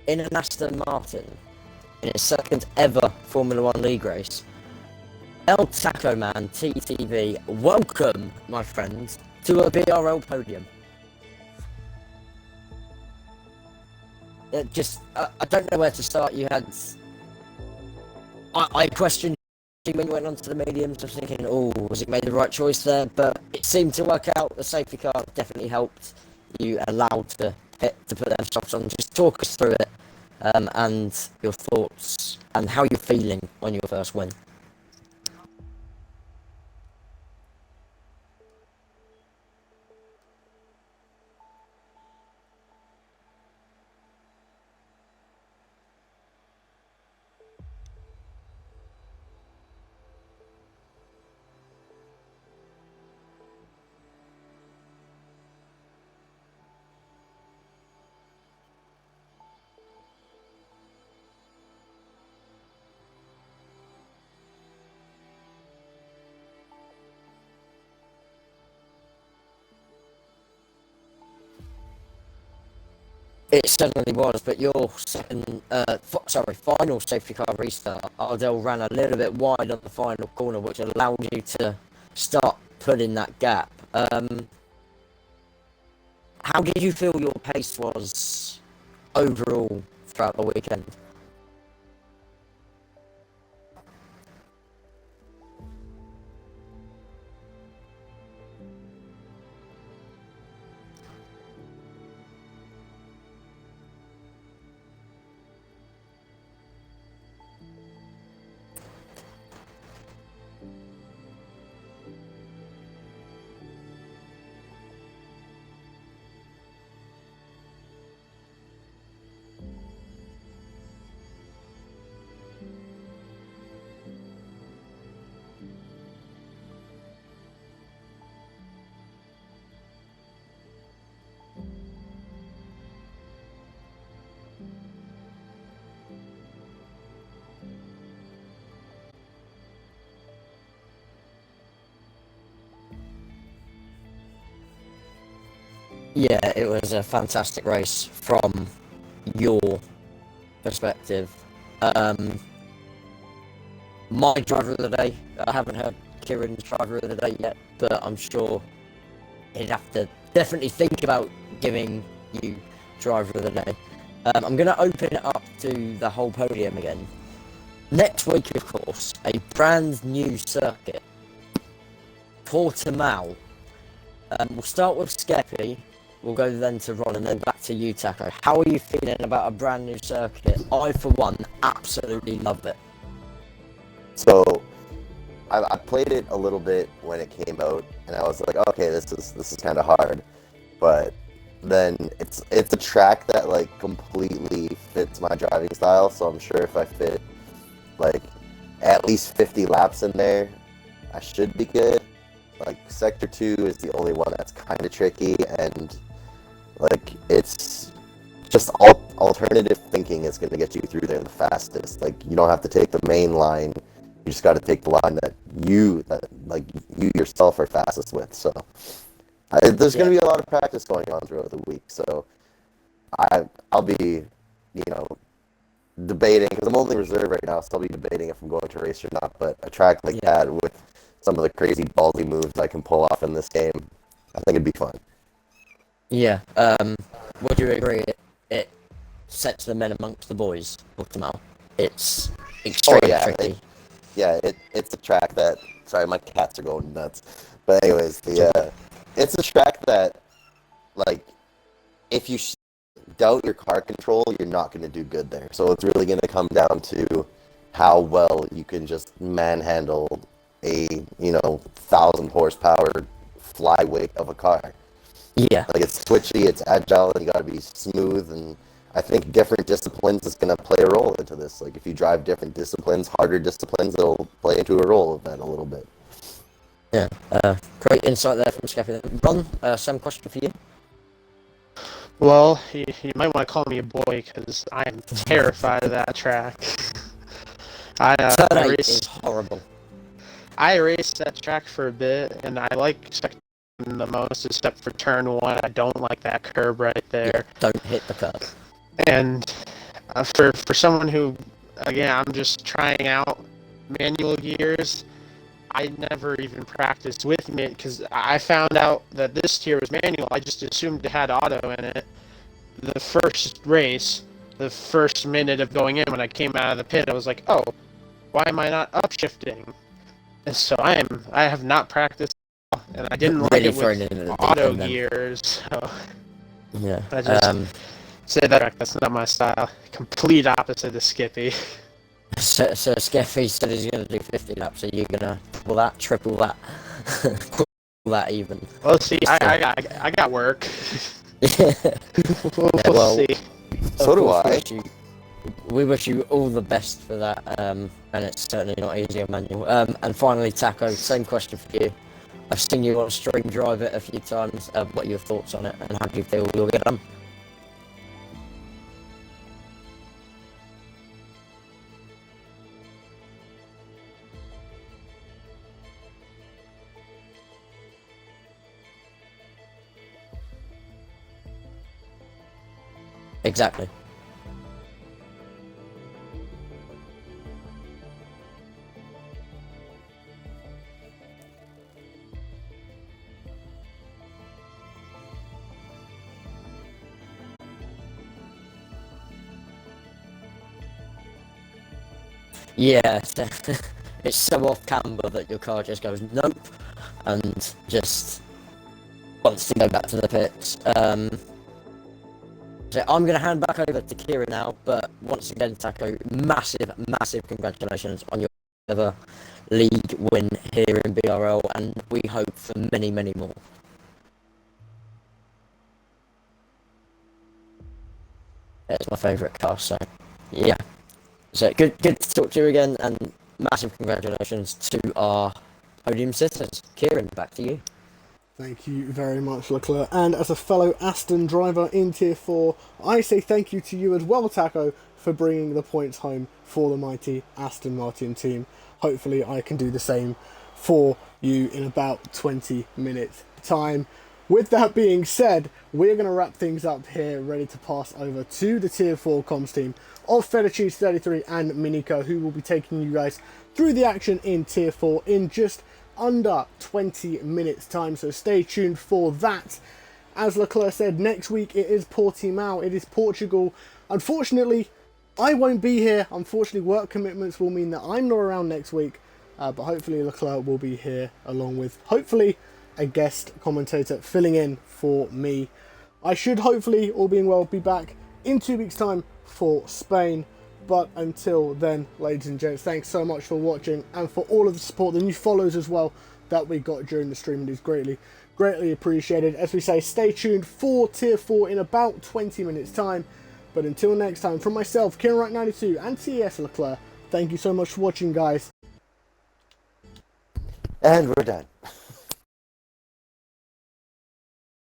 in an Aston Martin in his second ever Formula 1 league race. El Taco Man TTV, welcome, my friend, to a BRL podium. I don't know where to start. You had, I questioned you when you went onto the mediums. I was thinking, oh, was it made the right choice there? But it seemed to work out. The safety car definitely helped you allowed to put them softs on. Just talk us through it, and your thoughts and how you're feeling on your first win. It certainly was, but your final safety car restart, Ardel ran a little bit wide on the final corner, which allowed you to start pulling that gap. How did you feel your pace was overall throughout the weekend? Yeah, it was a fantastic race from your perspective. My driver of the day, I haven't heard Kieran's driver of the day yet, but I'm sure he'd have to definitely think about giving you driver of the day. I'm going to open it up to the whole podium again. Next week, of course, a brand new circuit, Portimao. We'll start with Skeppy, we'll go then to Ron, and then back to you, Taco. How are you feeling about a brand new circuit? I, for one, absolutely love it. So I played it a little bit when it came out, and I was like, okay, this is kind of hard, but then it's a track that like completely fits my driving style. So I'm sure if I fit like at least 50 laps in there, I should be good. Like Sector 2 is the only one that's kind of tricky, and like it's just alternative thinking is going to get you through there the fastest. Like you don't have to take the main line. You just got to take the line that you yourself are fastest with. So there's going to be a lot of practice going on throughout the week. So I'll be, debating, because I'm only reserve right now, so I'll be debating if I'm going to race or not. But a track like that with some of the crazy ballsy moves I can pull off in this game, I think it'd be fun. Yeah. Would you agree? It sets the men amongst the boys, Portimao. It's extremely tricky. It's a track that. Sorry, my cats are going nuts. But anyways, it's a track that, like, if you doubt your car control, you're not going to do good there. So it's really going to come down to how well you can just manhandle a 1,000 horsepower flyweight of a car. Yeah. Like it's twitchy, it's agile, and you got to be smooth. And I think different disciplines is going to play a role into this. Like if you drive different disciplines, harder disciplines, it'll play into a role of that a little bit. Yeah. Great insight there from Skeppy. Ron, same question for you. Well, you might want to call me a boy because I am terrified of that track. I raced is horrible. I raced that track for a bit, and I like Sector 1 the most, except for turn 1. I don't like that curb right there. Yeah, don't hit the curb. And for someone who, again, I'm just trying out manual gears, I never even practiced with it because I found out that this tier was manual. I just assumed it had auto in it. The first race, the first minute of going in, when I came out of the pit, I was like, oh, why am I not upshifting? And so I have not practiced, and I didn't like it with auto gears. So yeah, I just say that's not my style. Complete opposite of Skippy. So Skeppy said he's going to do 50 laps. Are you going to double that, triple that, quadruple that even? Well, see, I got work. We'll see. So do I. We wish you all the best for that, and it's certainly not easy on manual. And finally, Taco, same question for you. I've seen you on stream drive it a few times. What are your thoughts on it, and how do you feel you'll get done? Exactly. Yeah, it's so off camber that your car just goes nope, and just wants to go back to the pits. So I'm going to hand back over to Kieran now, but once again, Taco, massive congratulations on your ever league win here in BRL, and we hope for many more. It's my favourite car, so yeah. So good to talk to you again, and massive congratulations to our podium sitters. Kieran, back to you. Thank you very much, Leclerc. And as a fellow Aston driver in Tier 4, I say thank you to you as well, Taco, for bringing the points home for the mighty Aston Martin team. Hopefully I can do the same for you in about 20 minutes time. with that being said, we're going to wrap things up here, ready to pass over to the Tier 4 comms team of PomsFTW and Miniko, who will be taking you guys through the action in Tier 4 in just under 20 minutes time, so stay tuned for that. As Leclerc said, next week it is Portimao, it is Portugal. Unfortunately, I won't be here. Unfortunately, work commitments will mean that I'm not around next week, but hopefully Leclerc will be here along with, hopefully, a guest commentator filling in for me. I should hopefully, all being well, be back in 2 weeks' time for Spain. But until then, ladies and gents, thanks so much for watching and for all of the support, the new follows as well that we got during the stream. It is greatly appreciated. As we say, stay tuned for Tier 4 in about 20 minutes time. But until next time, from myself, KieranWright92 and TeS Leclerc, thank you so much for watching, guys. And we're done.